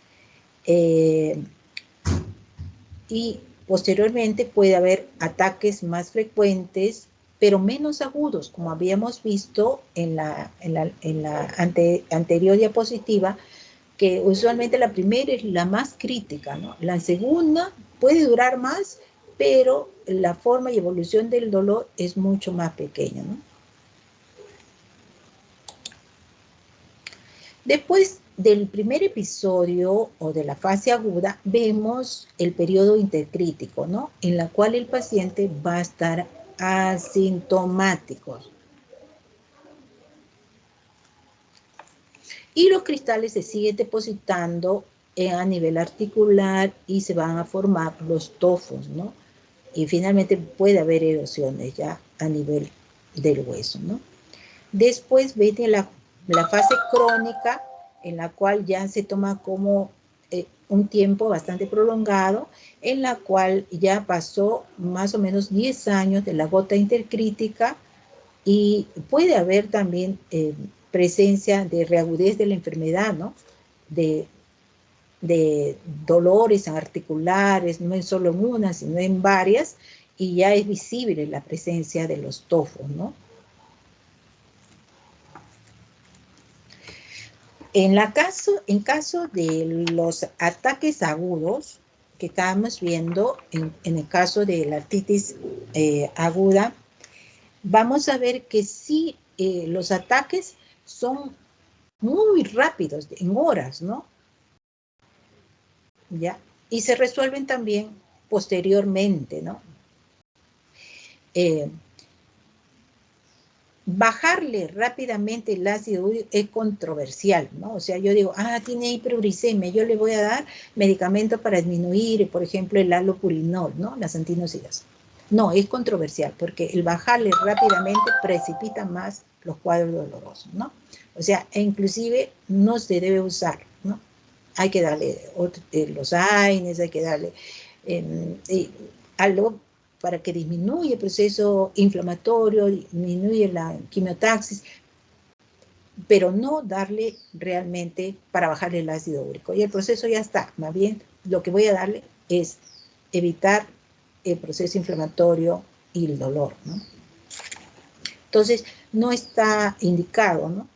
Y posteriormente puede haber ataques más frecuentes, pero menos agudos, como habíamos visto en la anterior diapositiva, que usualmente la primera es la más crítica, ¿no? La segunda puede durar más, pero la forma y evolución del dolor es mucho más pequeña, ¿no? Después del primer episodio o de la fase aguda, vemos el periodo intercrítico, ¿no? En la cual el paciente va a estar asintomático. Y los cristales se siguen depositando a nivel articular y se van a formar los tofos, ¿no? Y finalmente puede haber erosiones ya a nivel del hueso, ¿no? Después viene la fase crónica, en la cual ya se toma como un tiempo bastante prolongado, en la cual ya pasó más o menos 10 años de la gota intercrítica, y puede haber también presencia de reagudez de la enfermedad, ¿no? De dolores articulares, no es solo en una, sino en varias, y ya es visible la presencia de los tofos, ¿no? En caso de los ataques agudos que estábamos viendo, en el caso de la artritis aguda, vamos a ver que sí, los ataques son muy rápidos, en horas, ¿no? ¿Ya? Y se resuelven también posteriormente, ¿no? Bajarle rápidamente el ácido úrico es controversial, ¿no? O sea, yo digo, tiene hiperuricemia, yo le voy a dar medicamentos para disminuir, por ejemplo, el allopurinol, ¿no? Las antinocidas. No, es controversial, porque el bajarle rápidamente precipita más los cuadros dolorosos, ¿no? O sea, e inclusive no se debe usar, ¿no? hay que darle los AINES, hay que darle algo para que disminuya el proceso inflamatorio, disminuye la quimiotaxis, pero no darle realmente para bajarle el ácido úrico. Y el proceso ya está. Más bien, lo que voy a darle es evitar el proceso inflamatorio y el dolor, ¿no? Entonces, no está indicado, ¿no?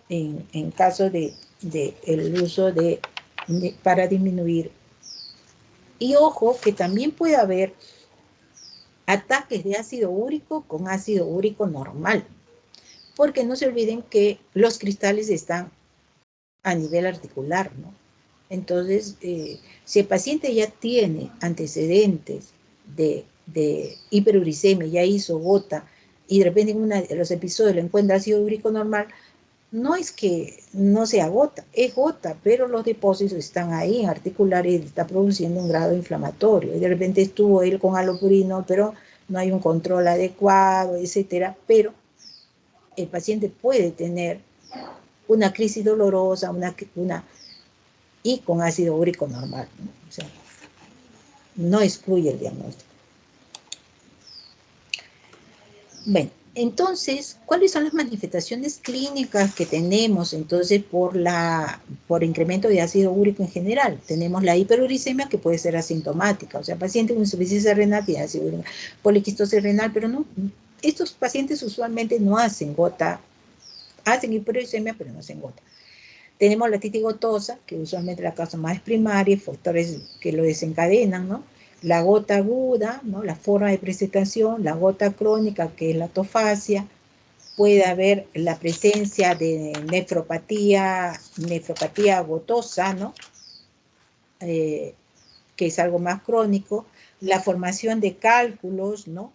En caso de el uso para disminuir. Y ojo, que también puede haber ataques de ácido úrico con ácido úrico normal, porque no se olviden que los cristales están a nivel articular, ¿no? Entonces, si el paciente ya tiene antecedentes de hiperuricemia, ya hizo gota, y de repente en uno de los episodios le encuentra ácido úrico normal, no es que no sea gota, es gota, pero los depósitos están ahí en articular y está produciendo un grado inflamatorio. Y de repente estuvo él con alopurino, pero no hay un control adecuado, etcétera. Pero el paciente puede tener una crisis dolorosa, y con ácido úrico normal, ¿no? O sea, no excluye el diagnóstico. Bueno, entonces, ¿cuáles son las manifestaciones clínicas que tenemos entonces por incremento de ácido úrico en general? Tenemos la hiperuricemia, que puede ser asintomática, o sea, paciente con insuficiencia renal tiene ácido úrico, poliquistosis renal, pero no, estos pacientes usualmente no hacen gota, hacen hiperuricemia, pero no hacen gota. Tenemos la titis gotosa, que usualmente la causa más primaria, factores que lo desencadenan, ¿no? La gota aguda, ¿no? La forma de presentación, la gota crónica, que es la atofasia. Puede haber la presencia de nefropatía gotosa, ¿no? Que es algo más crónico. La formación de cálculos, ¿no?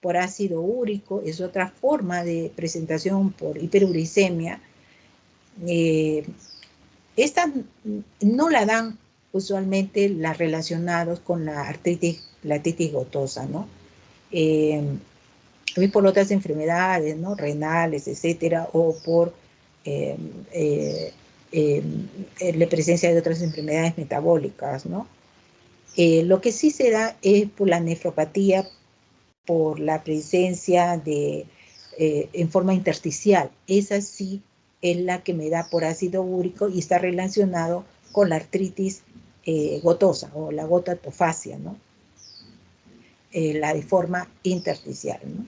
Por ácido úrico, es otra forma de presentación por hiperuricemia. Esta no la dan usualmente las relacionados con la artritis gotosa, ¿no? Por otras enfermedades, ¿no? Renales, etcétera, o por la presencia de otras enfermedades metabólicas, ¿no? Lo que sí se da es por la nefropatía, por la presencia en forma intersticial. Esa sí es la que me da por ácido úrico y está relacionado con la artritis gotosa o la gota atofasia, ¿no? La de forma intersticial, ¿no?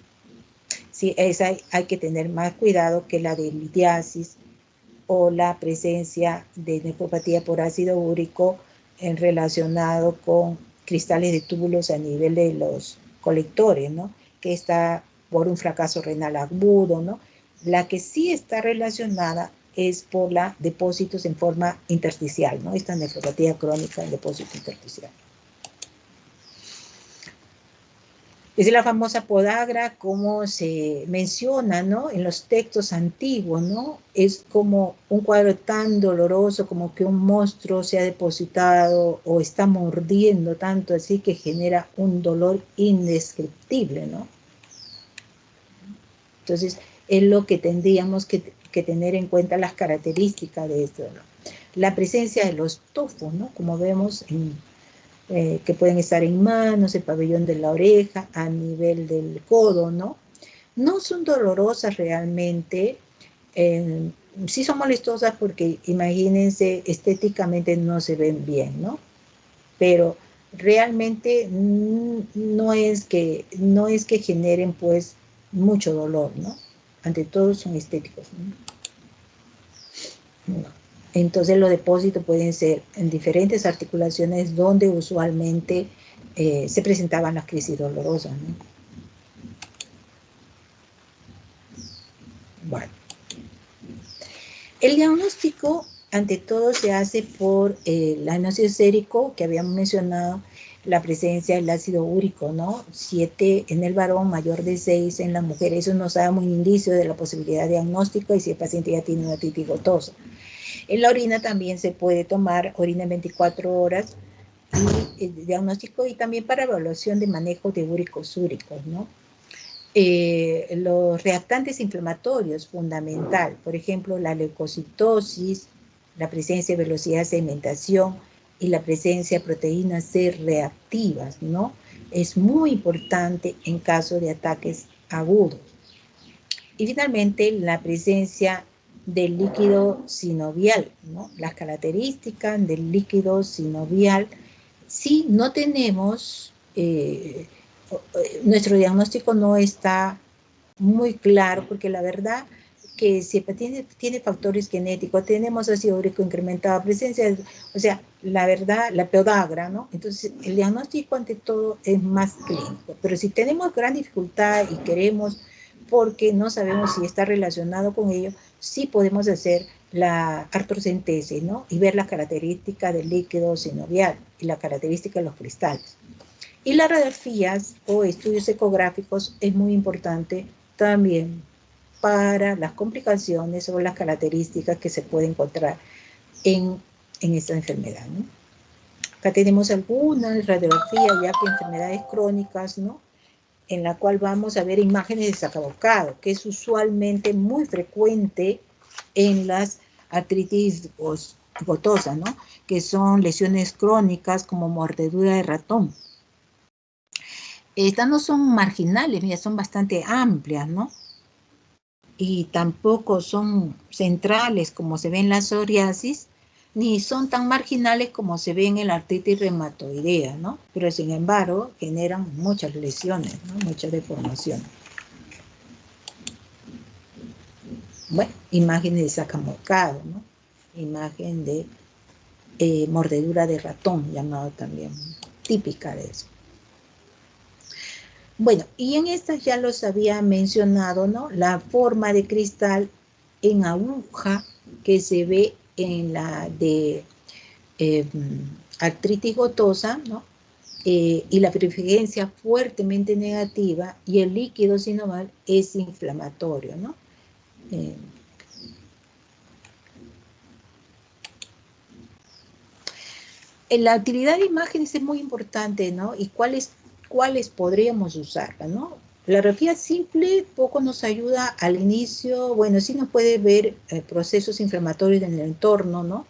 Sí, esa hay que tener más cuidado que la de litiasis o la presencia de nefropatía por ácido úrico relacionado con cristales de túbulos a nivel de los colectores, ¿no? Que está por un fracaso renal agudo, ¿no? La que sí está relacionada es por la depósitos en forma intersticial, ¿no? Esta nefropatía crónica en depósito intersticial. Es la famosa podagra, como se menciona, ¿no? En los textos antiguos, ¿no? Es como un cuadro tan doloroso como que un monstruo se ha depositado o está mordiendo tanto así que genera un dolor indescriptible, ¿no? Entonces, es lo que tendríamos que tener en cuenta las características de esto, ¿no? La presencia de los tofos, ¿no? Como vemos que pueden estar en manos, el pabellón de la oreja, a nivel del codo, ¿no? No son dolorosas realmente, sí son molestosas porque, imagínense, estéticamente no se ven bien, ¿no? Pero realmente no es que generen, pues, mucho dolor, ¿no? Ante todo son estéticos, ¿no? No. Entonces los depósitos pueden ser en diferentes articulaciones donde usualmente se presentaban las crisis dolorosas, ¿no? Bueno. El diagnóstico, ante todo, se hace por el ácido sérico, que habíamos mencionado, la presencia del ácido úrico, ¿no? 7 en el varón, mayor de 6 en la mujer. Eso nos da un indicio de la posibilidad de diagnóstico y si el paciente ya tiene una titis gotosa. En la orina también se puede tomar orina en 24 horas y diagnóstico, y también para evaluación de manejo de úricos úricos, ¿no? Los reactantes inflamatorios, fundamental, por ejemplo, la leucocitosis, la presencia de velocidad de segmentación y la presencia de proteínas C reactivas, ¿no? Es muy importante en caso de ataques agudos. Y finalmente, la presencia del líquido sinovial, ¿no? Las características del líquido sinovial, si no tenemos, nuestro diagnóstico no está muy claro, porque la verdad que si tiene factores genéticos, tenemos ácido úrico incrementado, presencia, o sea, la verdad, la podagra, ¿no? Entonces, el diagnóstico ante todo es más clínico, pero si tenemos gran dificultad y queremos, porque no sabemos si está relacionado con ello, sí podemos hacer la artrocentesis, ¿no? Y ver las características del líquido sinovial y la característica de los cristales. Y las radiografías o estudios ecográficos es muy importante también para las complicaciones o las características que se puede encontrar en esta enfermedad, ¿no? Acá tenemos algunas radiografías ya que enfermedades crónicas, ¿no? En la cual vamos a ver imágenes de sacabocado, que es usualmente muy frecuente en las artritis gotosas, ¿no? Que son lesiones crónicas como mordedura de ratón. Estas no son marginales, mira, son bastante amplias, ¿no? Y tampoco son centrales como se ve en la psoriasis, ni son tan marginales como se ve en la artritis reumatoidea, ¿no? Pero sin embargo generan muchas lesiones, ¿no? Mucha deformación. Bueno, imagen de sacamocado, ¿no? Imagen de mordedura de ratón, llamado también, típica de eso. Bueno, y en estas ya los había mencionado, ¿no? La forma de cristal en aguja que se ve en la de artritis gotosa, ¿no? Y la preferencia fuertemente negativa y el líquido sinovial es inflamatorio, ¿no? La utilidad de imágenes es muy importante, ¿no? Y cuáles podríamos usarla, ¿no? La radiografía simple poco nos ayuda al inicio, bueno, sí nos puede ver procesos inflamatorios en el entorno, ¿no?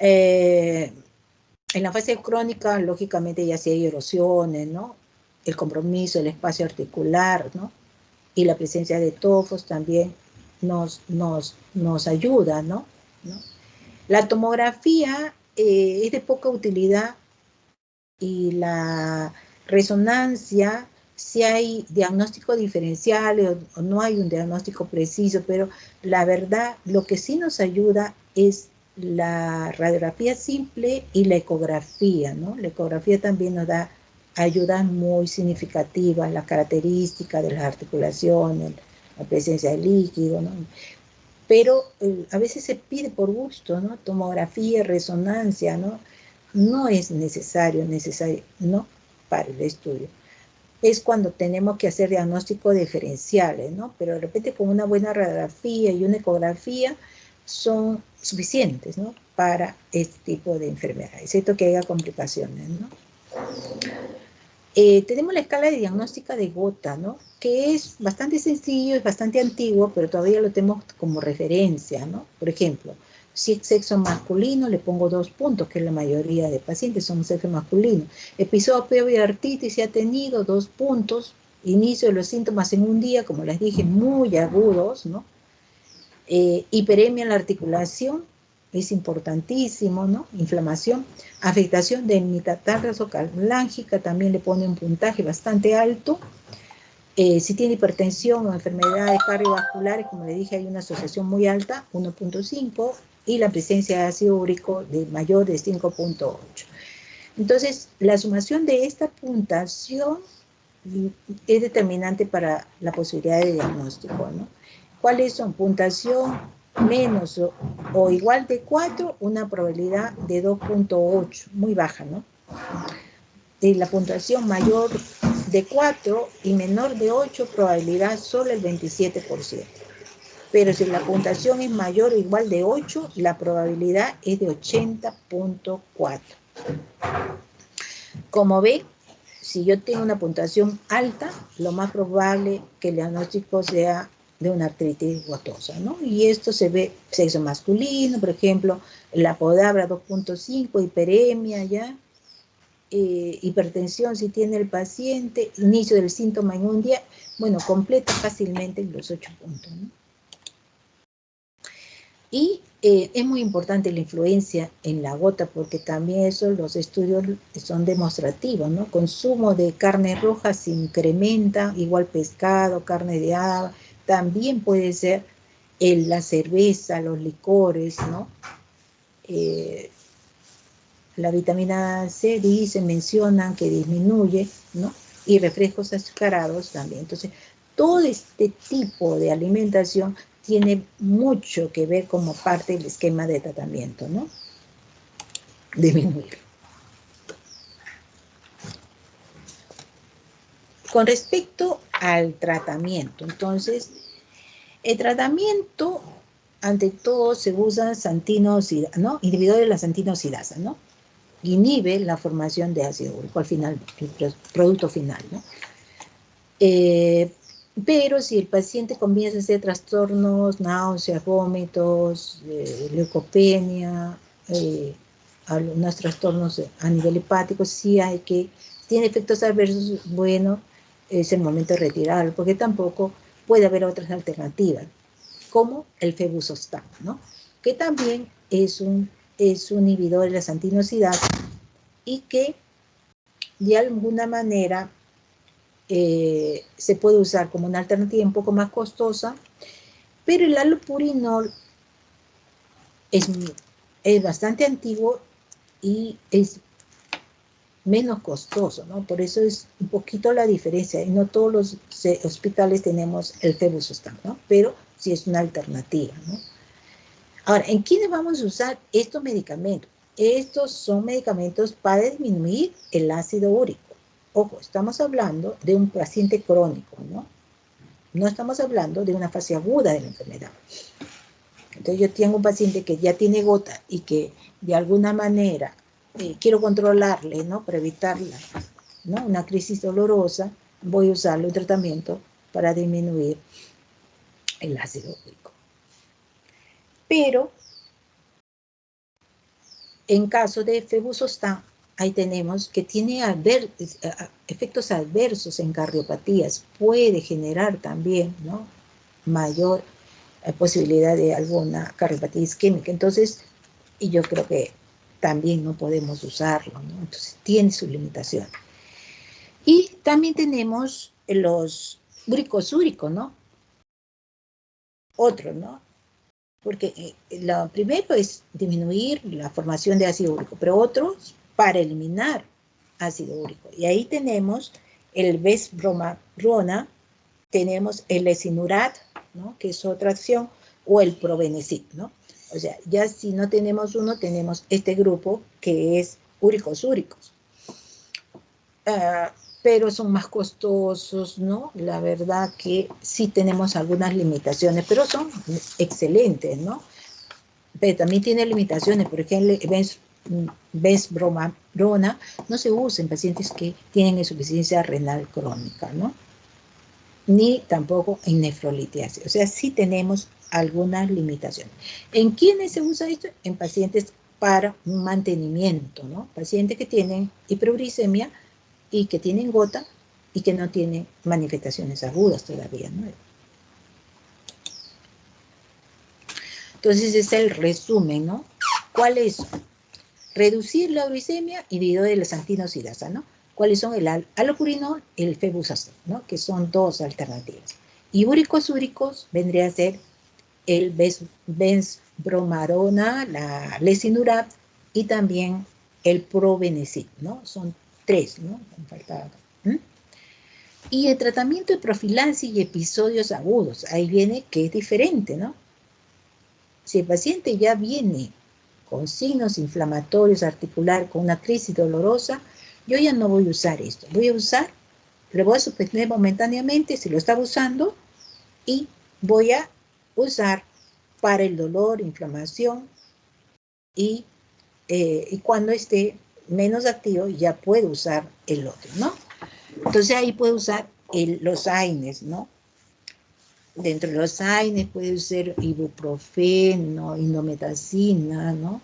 En la fase crónica, lógicamente, ya sí hay erosiones, ¿no? El compromiso del espacio articular, ¿no? Y la presencia de tofos también nos ayuda, ¿no? La tomografía es de poca utilidad y la resonancia, si hay diagnóstico diferencial o no hay un diagnóstico preciso, pero la verdad, lo que sí nos ayuda es la radiografía simple y la ecografía, ¿no? La ecografía también nos da ayudas muy significativas, las características de las articulaciones, la presencia de líquido, ¿no? Pero a veces se pide por gusto, ¿no? Tomografía, resonancia, ¿no? No es necesario, ¿no? Para el estudio. Es cuando tenemos que hacer diagnósticos diferenciales, ¿no? Pero de repente con una buena radiografía y una ecografía son suficientes, ¿no? Para este tipo de enfermedades, excepto que haya complicaciones, ¿no? Tenemos la escala de diagnóstica de Gota, ¿no? Que es bastante sencillo, es bastante antiguo, pero todavía lo tenemos como referencia, ¿no? Por ejemplo, si es sexo masculino, le pongo 2 puntos, que es la mayoría de pacientes son sexo masculino. Episodio de artritis se ha tenido 2 puntos. Inicio de los síntomas en un día, como les dije, muy agudos, ¿no? Hiperemia en la articulación, es importantísimo, ¿no? Inflamación, afectación de metatarso calángica, también le pone un puntaje bastante alto. Si tiene hipertensión o enfermedades cardiovasculares, como le dije, hay una asociación muy alta, 1.5, y la presencia de ácido úrico de mayor de 5.8. Entonces, la sumación de esta puntuación es determinante para la posibilidad de diagnóstico, ¿no? ¿Cuáles son? Puntuación menos o igual de 4, una probabilidad de 2.8, muy baja, ¿no? Y la puntuación mayor de 4 y menor de 8, probabilidad solo el 27%. Pero si la puntuación es mayor o igual de 8, la probabilidad es de 80.4. Como ve, si yo tengo una puntuación alta, lo más probable que el diagnóstico sea de una artritis gotosa, ¿no? Y esto se ve sexo masculino, por ejemplo, la podabra 2.5, hiperemia, ¿ya? Hipertensión si tiene el paciente, inicio del síntoma en un día, bueno, completa fácilmente los 8 puntos, ¿no? Y es muy importante la influencia en la gota, porque también eso, los estudios son demostrativos, ¿no? Consumo de carne roja se incrementa, igual pescado, carne de ave, también puede ser la cerveza, los licores, ¿no? La vitamina C mencionan que disminuye, ¿no? Y refrescos azucarados también. Entonces, todo este tipo de alimentación tiene mucho que ver como parte del esquema de tratamiento, ¿no? Disminuir. Con respecto al tratamiento, entonces, el tratamiento, ante todo, se usa xantinosidasa, ¿no? Inhibidor de la xantinosidasa, ¿no? Inhibe la formación de ácido úrico, al final, el producto final, ¿no? Pero si el paciente comienza a hacer trastornos, náuseas, vómitos, leucopenia, algunos trastornos a nivel hepático, sí hay que, tiene efectos adversos, bueno, es el momento de retirarlo, porque tampoco puede haber otras alternativas, como el febuxostat, ¿no? Que también es un inhibidor de la xantinosidasa y que de alguna manera se puede usar como una alternativa un poco más costosa, pero el allopurinol es bastante antiguo y es menos costoso, ¿no? Por eso es un poquito la diferencia. Y no todos los hospitales tenemos el febuxostat, ¿no? Pero sí es una alternativa, ¿no? Ahora, ¿en quiénes vamos a usar estos medicamentos? Estos son medicamentos para disminuir el ácido úrico. Ojo, estamos hablando de un paciente crónico, ¿no? No estamos hablando de una fase aguda de la enfermedad. Entonces yo tengo un paciente que ya tiene gota y que de alguna manera quiero controlarle, ¿no? Para evitarla, ¿no? Una crisis dolorosa, voy a usarle un tratamiento para disminuir el ácido úrico. Pero en caso de febuxostat, ahí tenemos que tiene efectos adversos en cardiopatías, puede generar también, ¿no? Mayor posibilidad de alguna cardiopatía isquémica. Entonces, y yo creo que también no podemos usarlo, ¿no? Entonces, tiene su limitación. Y también tenemos los uricosúricos, ¿no? Otro, ¿no? Porque lo primero es disminuir la formación de ácido úrico, pero otros para eliminar ácido úrico. Y ahí tenemos el besbromarona, tenemos el lesinurad, ¿no? Que es otra acción, o el probenecid, ¿no? O sea, ya si no tenemos uno, tenemos este grupo que es úricos. Pero son más costosos, ¿no? La verdad que sí tenemos algunas limitaciones, pero son excelentes, ¿no? Pero también tiene limitaciones, por ejemplo, besbromarona no se usa en pacientes que tienen insuficiencia renal crónica, ¿no? Ni tampoco en nefrolitiasis. O sea, sí tenemos algunas limitaciones. ¿En quiénes se usa esto? En pacientes para mantenimiento, ¿no? Pacientes que tienen hiperuricemia y que tienen gota y que no tienen manifestaciones agudas todavía, ¿no? Entonces, es el resumen, ¿no? ¿Cuál es? Reducir la uricemia y inhibidor de la xantinosidasa, ¿no? ¿Cuáles son? El allopurinol y el febuxostat, ¿no? Que son dos alternativas. Y úricos vendría a ser el besbromarona, la lesinurad y también el probenecid, ¿no? Son tres, ¿no? Me faltaba. Y el tratamiento de profilaxis y episodios agudos, ahí viene que es diferente, ¿no? Si el paciente ya viene con signos inflamatorios articulares, con una crisis dolorosa, yo ya no voy a usar esto. Voy a usar, le voy a suspender momentáneamente si lo estaba usando y voy a usar para el dolor, inflamación y cuando esté menos activo ya puedo usar el otro, ¿no? Entonces ahí puedo usar los AINES, ¿no? Dentro de los AINES puede ser ibuprofeno, indometacina, ¿no?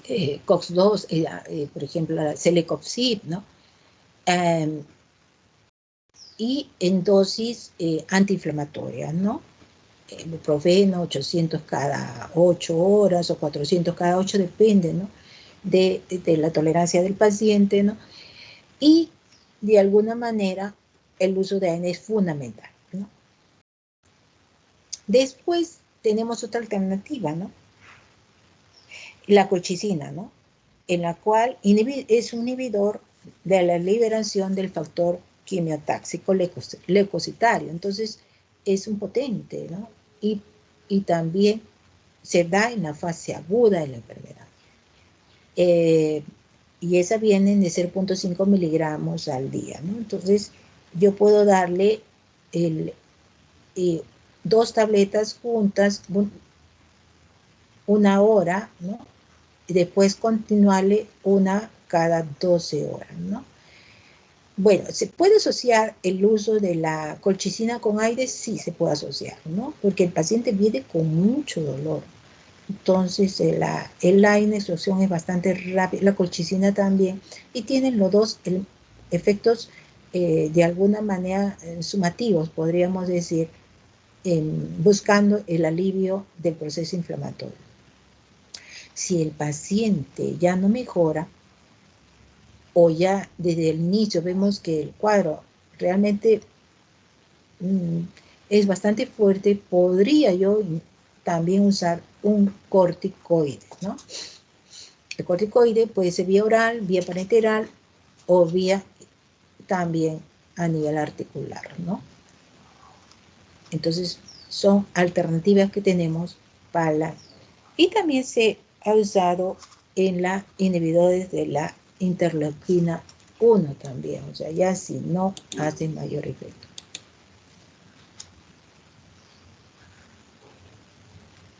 COX-2, por ejemplo, la Celecoxib, ¿no? Y en dosis antiinflamatorias, ¿no? Ibuprofeno, 800 cada 8 horas o 400 cada 8, depende, ¿no? De la tolerancia del paciente, ¿no? Y de alguna manera el uso de AINE es fundamental, ¿no? Después tenemos otra alternativa, ¿no? La colchicina, ¿no? En la cual es un inhibidor de la liberación del factor quimiotáxico leucocitario. Entonces, es un potente, ¿no? Y también se da en la fase aguda de la enfermedad. Y esa viene de 0.5 miligramos al día, ¿no? Entonces, yo puedo darle 2 tabletas juntas, 1 hora, ¿no? Y después continuarle una cada 12 horas, ¿no? Bueno, ¿se puede asociar el uso de la colchicina con AINE? Sí, se puede asociar, ¿no? Porque el paciente viene con mucho dolor. Entonces, el AINE, su acción es bastante rápida, la colchicina también, y tienen los dos efectos de alguna manera sumativos, podríamos decir, buscando el alivio del proceso inflamatorio. Si el paciente ya no mejora, o ya desde el inicio vemos que el cuadro realmente es bastante fuerte, podría yo también usar un corticoide, ¿no? El corticoide puede ser vía oral, vía parenteral o vía también a nivel articular, ¿no? Entonces, son alternativas que tenemos para y también se ha usado en la inhibidores de la interleuquina 1 también, o sea, ya si no hace mayor efecto.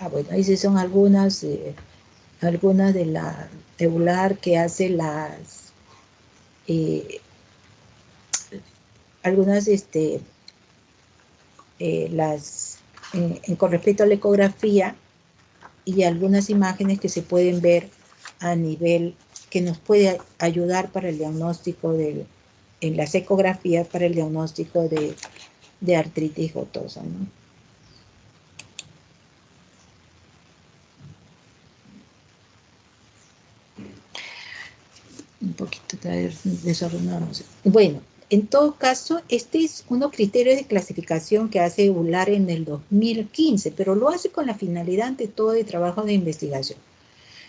Bueno, esas son algunas de la EULAR que hace algunas con respecto a la ecografía y algunas imágenes que se pueden ver a nivel que nos puede ayudar para el diagnóstico en las ecografías para el diagnóstico de artritis gotosa, ¿no? Un poquito desordenamos. Bueno, en todo caso, este es unos criterios de clasificación que hace EULAR en el 2015, pero lo hace con la finalidad ante todo de trabajo de investigación.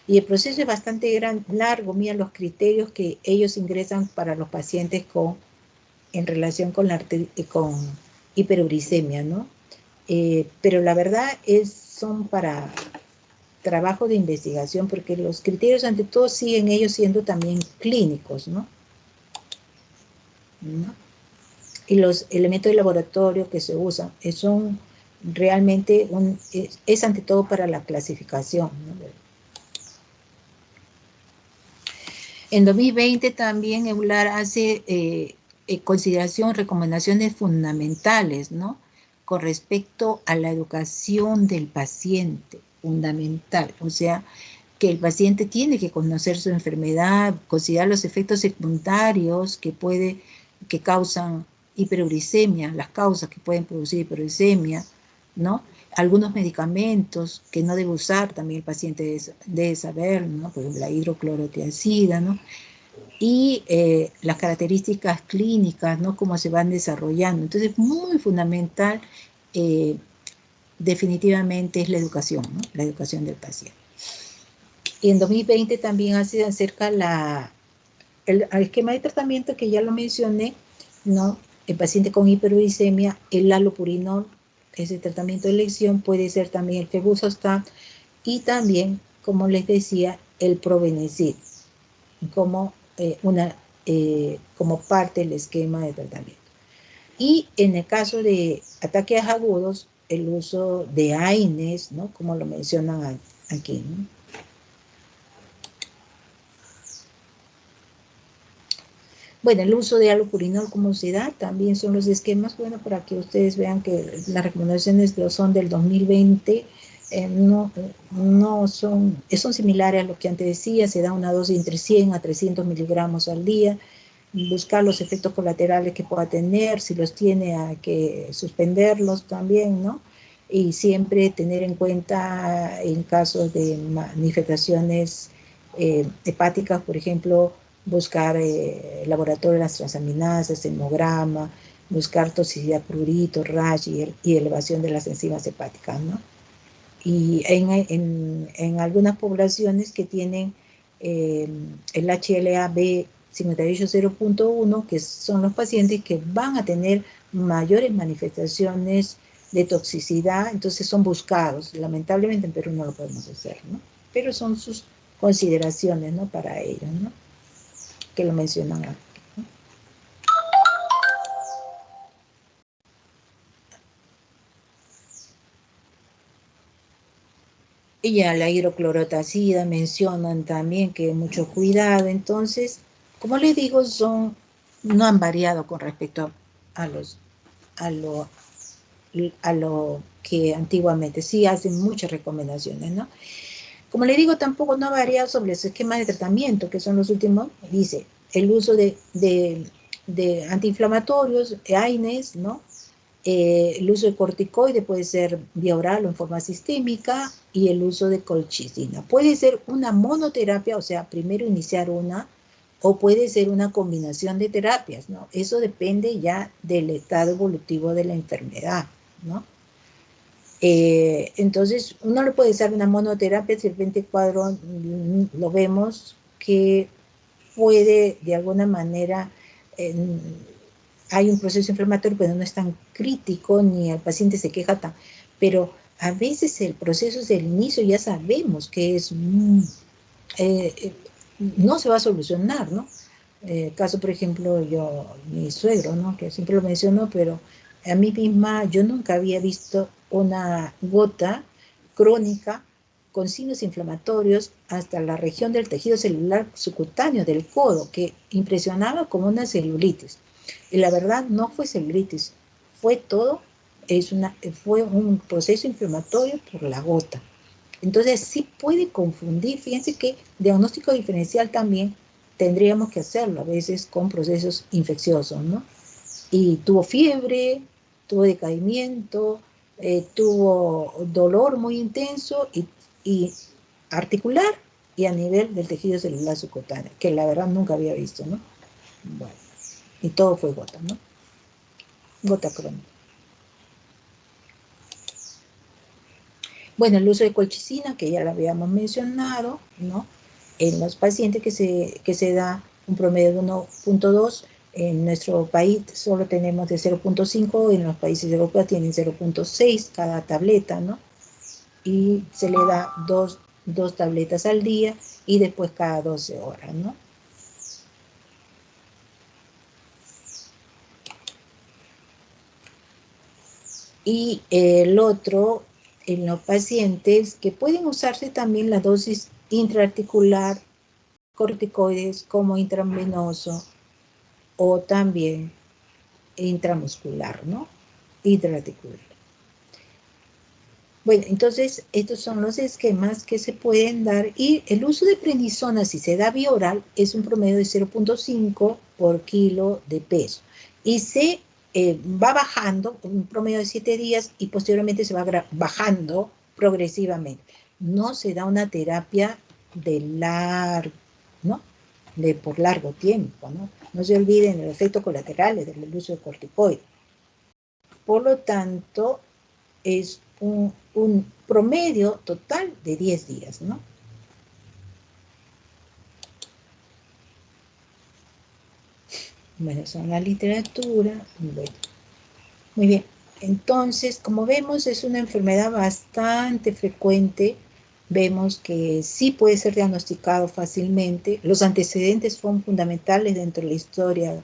Y el proceso es bastante largo, mira los criterios que ellos ingresan para los pacientes en relación con hiperuricemia, ¿no? Pero la verdad son para trabajo de investigación, porque los criterios ante todo siguen ellos siendo también clínicos, ¿no? Y los elementos de laboratorio que se usan son realmente, es ante todo para la clasificación, ¿no? En 2020 también EULAR hace consideración, recomendaciones fundamentales, ¿no? Con respecto a la educación del paciente, fundamental. O sea, que el paciente tiene que conocer su enfermedad, considerar los efectos secundarios que causan hiperuricemia, las causas que pueden producir hiperuricemia, ¿no? Algunos medicamentos que no debe usar, también el paciente debe saber, ¿no? Por ejemplo, la hidroclorotiazida, ¿no? Y las características clínicas, ¿no? Cómo se van desarrollando. Entonces, muy fundamental, definitivamente, es la educación, ¿no? La educación del paciente. Y en 2020 también hace acerca el esquema de tratamiento que ya lo mencioné, ¿no? El paciente con hiperuricemia, el allopurinol, ese tratamiento de elección, puede ser también el febuxostat y también, como les decía, el probenecid, como parte del esquema de tratamiento. Y en el caso de ataques agudos, el uso de AINES, ¿no? Como lo mencionan aquí, ¿no? Bueno, el uso de allopurinol como se da, también son los esquemas, bueno, para que ustedes vean que las recomendaciones son del 2020, no son similares a lo que antes decía, se da una dosis entre 100 a 300 miligramos al día, buscar los efectos colaterales que pueda tener, si los tiene hay que suspenderlos también, ¿no? Y siempre tener en cuenta en casos de manifestaciones hepáticas, por ejemplo, buscar laboratorio de las transaminasas, hemograma, buscar toxicidad prurito, RASH y elevación de las enzimas hepáticas, ¿no? Y en algunas poblaciones que tienen el HLA-B 58.0.1, que son los pacientes que van a tener mayores manifestaciones de toxicidad, entonces son buscados. Lamentablemente en Perú no lo podemos hacer, ¿no? Pero son sus consideraciones, ¿no? Para ellos, ¿no? Que lo mencionan aquí. Y ya la hidroclorotazida mencionan también que mucho cuidado. Entonces, como les digo, no han variado con respecto a lo que antiguamente. Sí hacen muchas recomendaciones, ¿no? Como les digo, tampoco no ha variado sobre los esquemas de tratamiento, que son los últimos. Dice, el uso de antiinflamatorios, AINES, ¿no? El uso de corticoide puede ser vía oral o en forma sistémica, y el uso de colchicina. Puede ser una monoterapia, o sea, primero iniciar una, o puede ser una combinación de terapias, ¿no? Eso depende ya del estado evolutivo de la enfermedad, ¿no? Entonces, uno le puede dar una monoterapia si el 24 lo vemos que puede de alguna manera hay un proceso inflamatorio, pero no es tan crítico, ni el paciente se queja tan, pero a veces el proceso es el inicio, ya sabemos que es, no se va a solucionar, ¿no? Caso, por ejemplo, mi suegro, ¿no? Que siempre lo menciono, pero a mí misma, yo nunca había visto una gota crónica con signos inflamatorios hasta la región del tejido celular subcutáneo del codo, que impresionaba como una celulitis. Y la verdad no fue celulitis, fue todo, fue un proceso inflamatorio por la gota. Entonces sí puede confundir, fíjense que diagnóstico diferencial también tendríamos que hacerlo a veces con procesos infecciosos, ¿no? Y tuvo fiebre, tuvo decaimiento, tuvo dolor muy intenso y articular y a nivel del tejido celular subcutáneo, que la verdad nunca había visto, ¿no? Bueno, y todo fue gota, ¿no? Gota crónica. Bueno, el uso de colchicina, que ya lo habíamos mencionado, ¿no? En los pacientes que se da un promedio de 1.2, en nuestro país solo tenemos de 0.5, en los países europeos tienen 0.6 cada tableta, ¿no? Y se le da dos tabletas al día y después cada 12 horas, ¿no? Y el otro, en los pacientes que pueden usarse también la dosis intraarticular, corticoides como intravenoso o también intramuscular, ¿no? Intraarticular. Bueno, entonces estos son los esquemas que se pueden dar, y el uso de prednisona, si se da vía oral, es un promedio de 0.5 por kilo de peso. Y se va bajando un promedio de 7 días y posteriormente se va bajando progresivamente. No se da una terapia ¿no? Por largo tiempo, ¿no? No se olviden los efectos colaterales del uso de corticoides. Por lo tanto, es un promedio total de 10 días, ¿no? Bueno, son la literatura. Bueno, muy bien. Entonces, como vemos, es una enfermedad bastante frecuente. Vemos que sí puede ser diagnosticado fácilmente. Los antecedentes son fundamentales dentro de la historia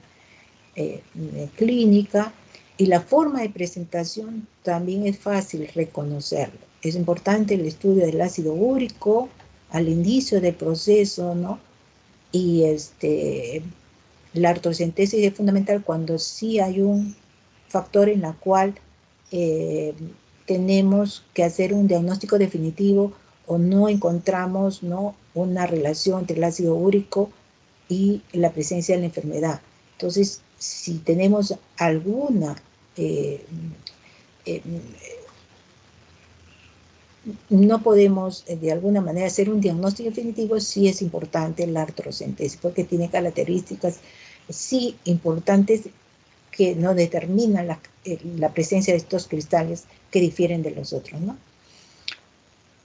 clínica, y la forma de presentación también es fácil reconocerlo. Es importante el estudio del ácido úrico al inicio del proceso, ¿no? Y la artrocentesis es fundamental cuando sí hay un factor en la cual tenemos que hacer un diagnóstico definitivo o no encontramos, ¿no?, una relación entre el ácido úrico y la presencia de la enfermedad. Entonces, si tenemos alguna no podemos de alguna manera hacer un diagnóstico definitivo, sí es importante la artrocentesis, porque tiene características sí importantes que no determinan la presencia de estos cristales que difieren de los otros, ¿no?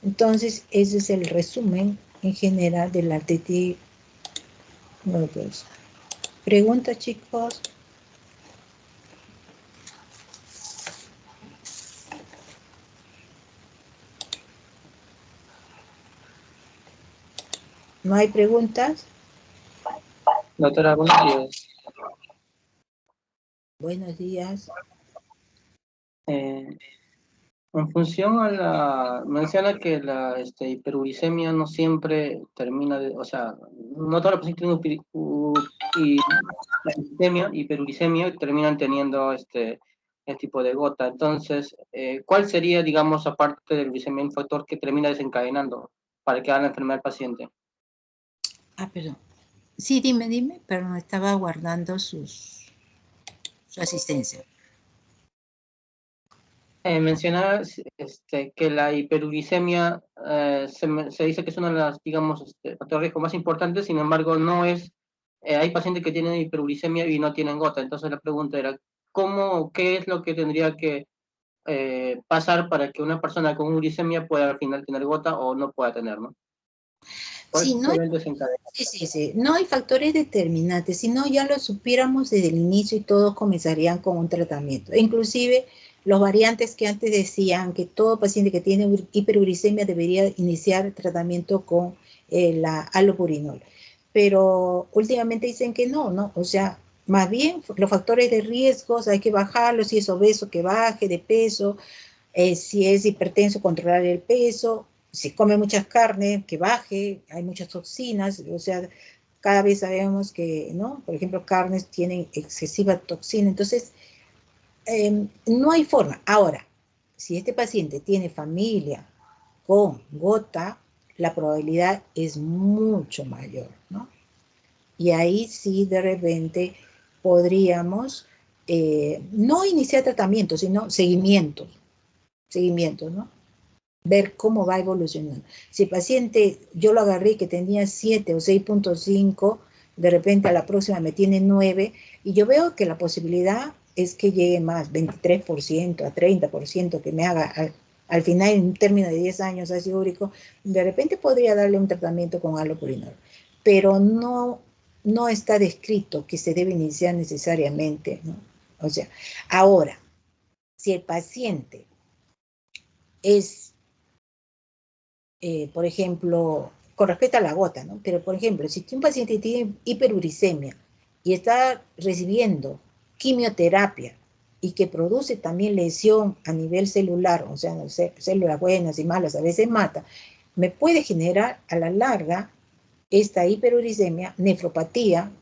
Entonces, ese es el resumen en general de la artritis nodosa. ¿Preguntas, chicos? ¿No hay preguntas? Doctora, buenos días. Buenos días. En función a la... Menciona que la hiperuricemia no siempre termina de... O sea, no todas las personas que tienen hiperuricemia terminan teniendo este tipo de gota. Entonces, ¿cuál sería, digamos, aparte del uricemia, un factor que termina desencadenando para que haga la enfermedad del paciente? Ah, perdón. Sí, dime, pero no estaba guardando su asistencia. Mencionabas que la hiperuricemia se dice que es una de las, digamos, factores de riesgo más importantes, sin embargo, no es. Hay pacientes que tienen hiperuricemia y no tienen gota. Entonces la pregunta era, ¿qué es lo que tendría que pasar para que una persona con uricemia pueda al final tener gota o no pueda tener, ¿no? Sí, no hay, sí. No hay factores determinantes, si no ya lo supiéramos desde el inicio y todos comenzarían con un tratamiento. Inclusive los variantes que antes decían que todo paciente que tiene hiperuricemia debería iniciar tratamiento con la allopurinol. Pero últimamente dicen que no, o sea, más bien los factores de riesgos hay que bajarlos, si es obeso que baje de peso, si es hipertenso controlar el peso, si come muchas carnes, que baje, hay muchas toxinas, o sea, cada vez sabemos que, ¿no? Por ejemplo, carnes tienen excesiva toxina, entonces no hay forma. Ahora, si este paciente tiene familia con gota, la probabilidad es mucho mayor, ¿no? Y ahí sí de repente podríamos no iniciar tratamiento, sino seguimiento, ¿no? Ver cómo va evolucionando. Si el paciente, yo lo agarré que tenía 7 o 6.5, de repente a la próxima me tiene 9, y yo veo que la posibilidad es que llegue más, 23%, a 30%, que me haga al final, en un término de 10 años ácido úrico, de repente podría darle un tratamiento con allopurinol. Pero no está descrito que se debe iniciar necesariamente, ¿no? O sea, ahora, si el paciente es por ejemplo, con respecto a la gota, ¿no? Pero, por ejemplo, si un paciente tiene hiperuricemia y está recibiendo quimioterapia y que produce también lesión a nivel celular, o sea, no sé, células buenas y malas, a veces mata, me puede generar a la larga esta hiperuricemia, nefropatía,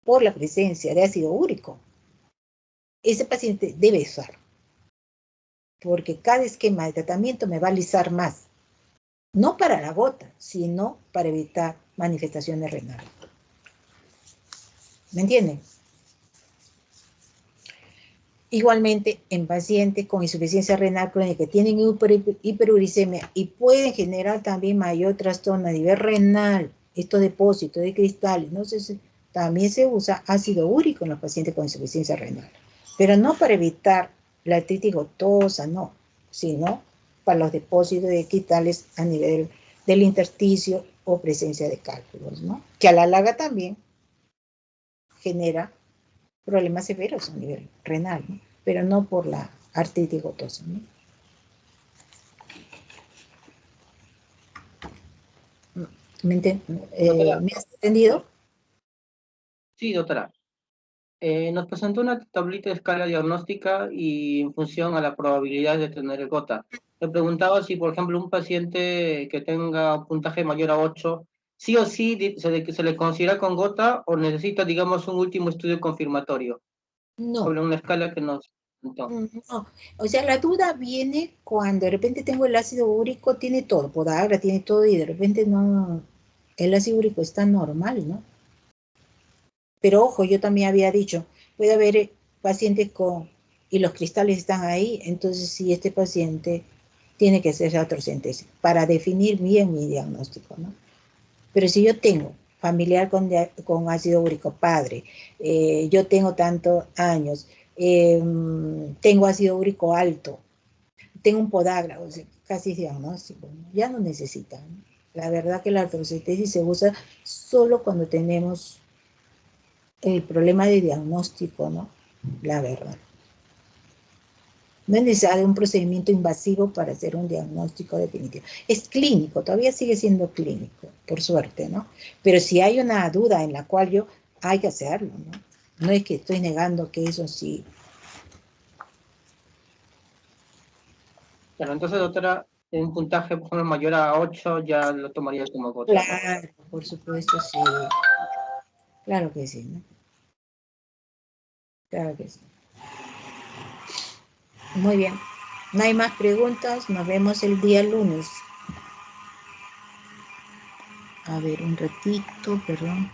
por la presencia de ácido úrico. Ese paciente debe usar, porque cada esquema de tratamiento me va a alisar más. No para la gota, sino para evitar manifestaciones renales. ¿Me entienden? Igualmente, en pacientes con insuficiencia renal crónica que tienen hiperuricemia y pueden generar también mayor trastorno a nivel renal, estos depósitos de cristales, ¿no? También se usa ácido úrico en los pacientes con insuficiencia renal, pero no para evitar la artritis gotosa, no, sino para los depósitos de cristales a nivel del intersticio o presencia de cálculos, ¿no? Que a la larga también genera problemas severos a nivel renal, ¿no? Pero no por la artritis gotosa, ¿no? ¿Me has entendido? Sí, doctora. Nos presentó una tablita de escala diagnóstica y en función a la probabilidad de tener el gota. Le preguntaba si, por ejemplo, un paciente que tenga un puntaje mayor a 8, sí o sí se le considera con gota o necesita, digamos, un último estudio confirmatorio No, sobre una escala que nos comentó. no. O sea, la duda viene cuando de repente tengo el ácido úrico, tiene todo, podagra, tiene todo, y de repente no, el ácido úrico está normal, ¿no? Pero ojo, yo también había dicho, puede haber pacientes con, y los cristales están ahí, entonces sí, este paciente tiene que hacer retrocentesis para definir bien mi diagnóstico, ¿no? Pero si yo tengo familiar con ácido úrico, padre, yo tengo tantos años, tengo ácido úrico alto, tengo un podagra, o sea, casi diagnóstico, ¿no? Ya no necesitan. ¿No? La verdad que la artrocentesis se usa solo cuando tenemos el problema de diagnóstico, ¿no? La verdad. No es necesario un procedimiento invasivo para hacer un diagnóstico definitivo. Es clínico, todavía sigue siendo clínico, por suerte, ¿no? Pero si hay una duda en la cual yo hay que hacerlo, ¿no? No es que estoy negando que eso sí. Claro, entonces, doctora, en un puntaje, por ejemplo, mayor a 8, ya lo tomaría como gota, ¿no? Claro, por supuesto, sí. Claro que sí, ¿no? Claro que sí. Muy bien. No hay más preguntas. Nos vemos el día lunes. A ver, un ratito, perdón.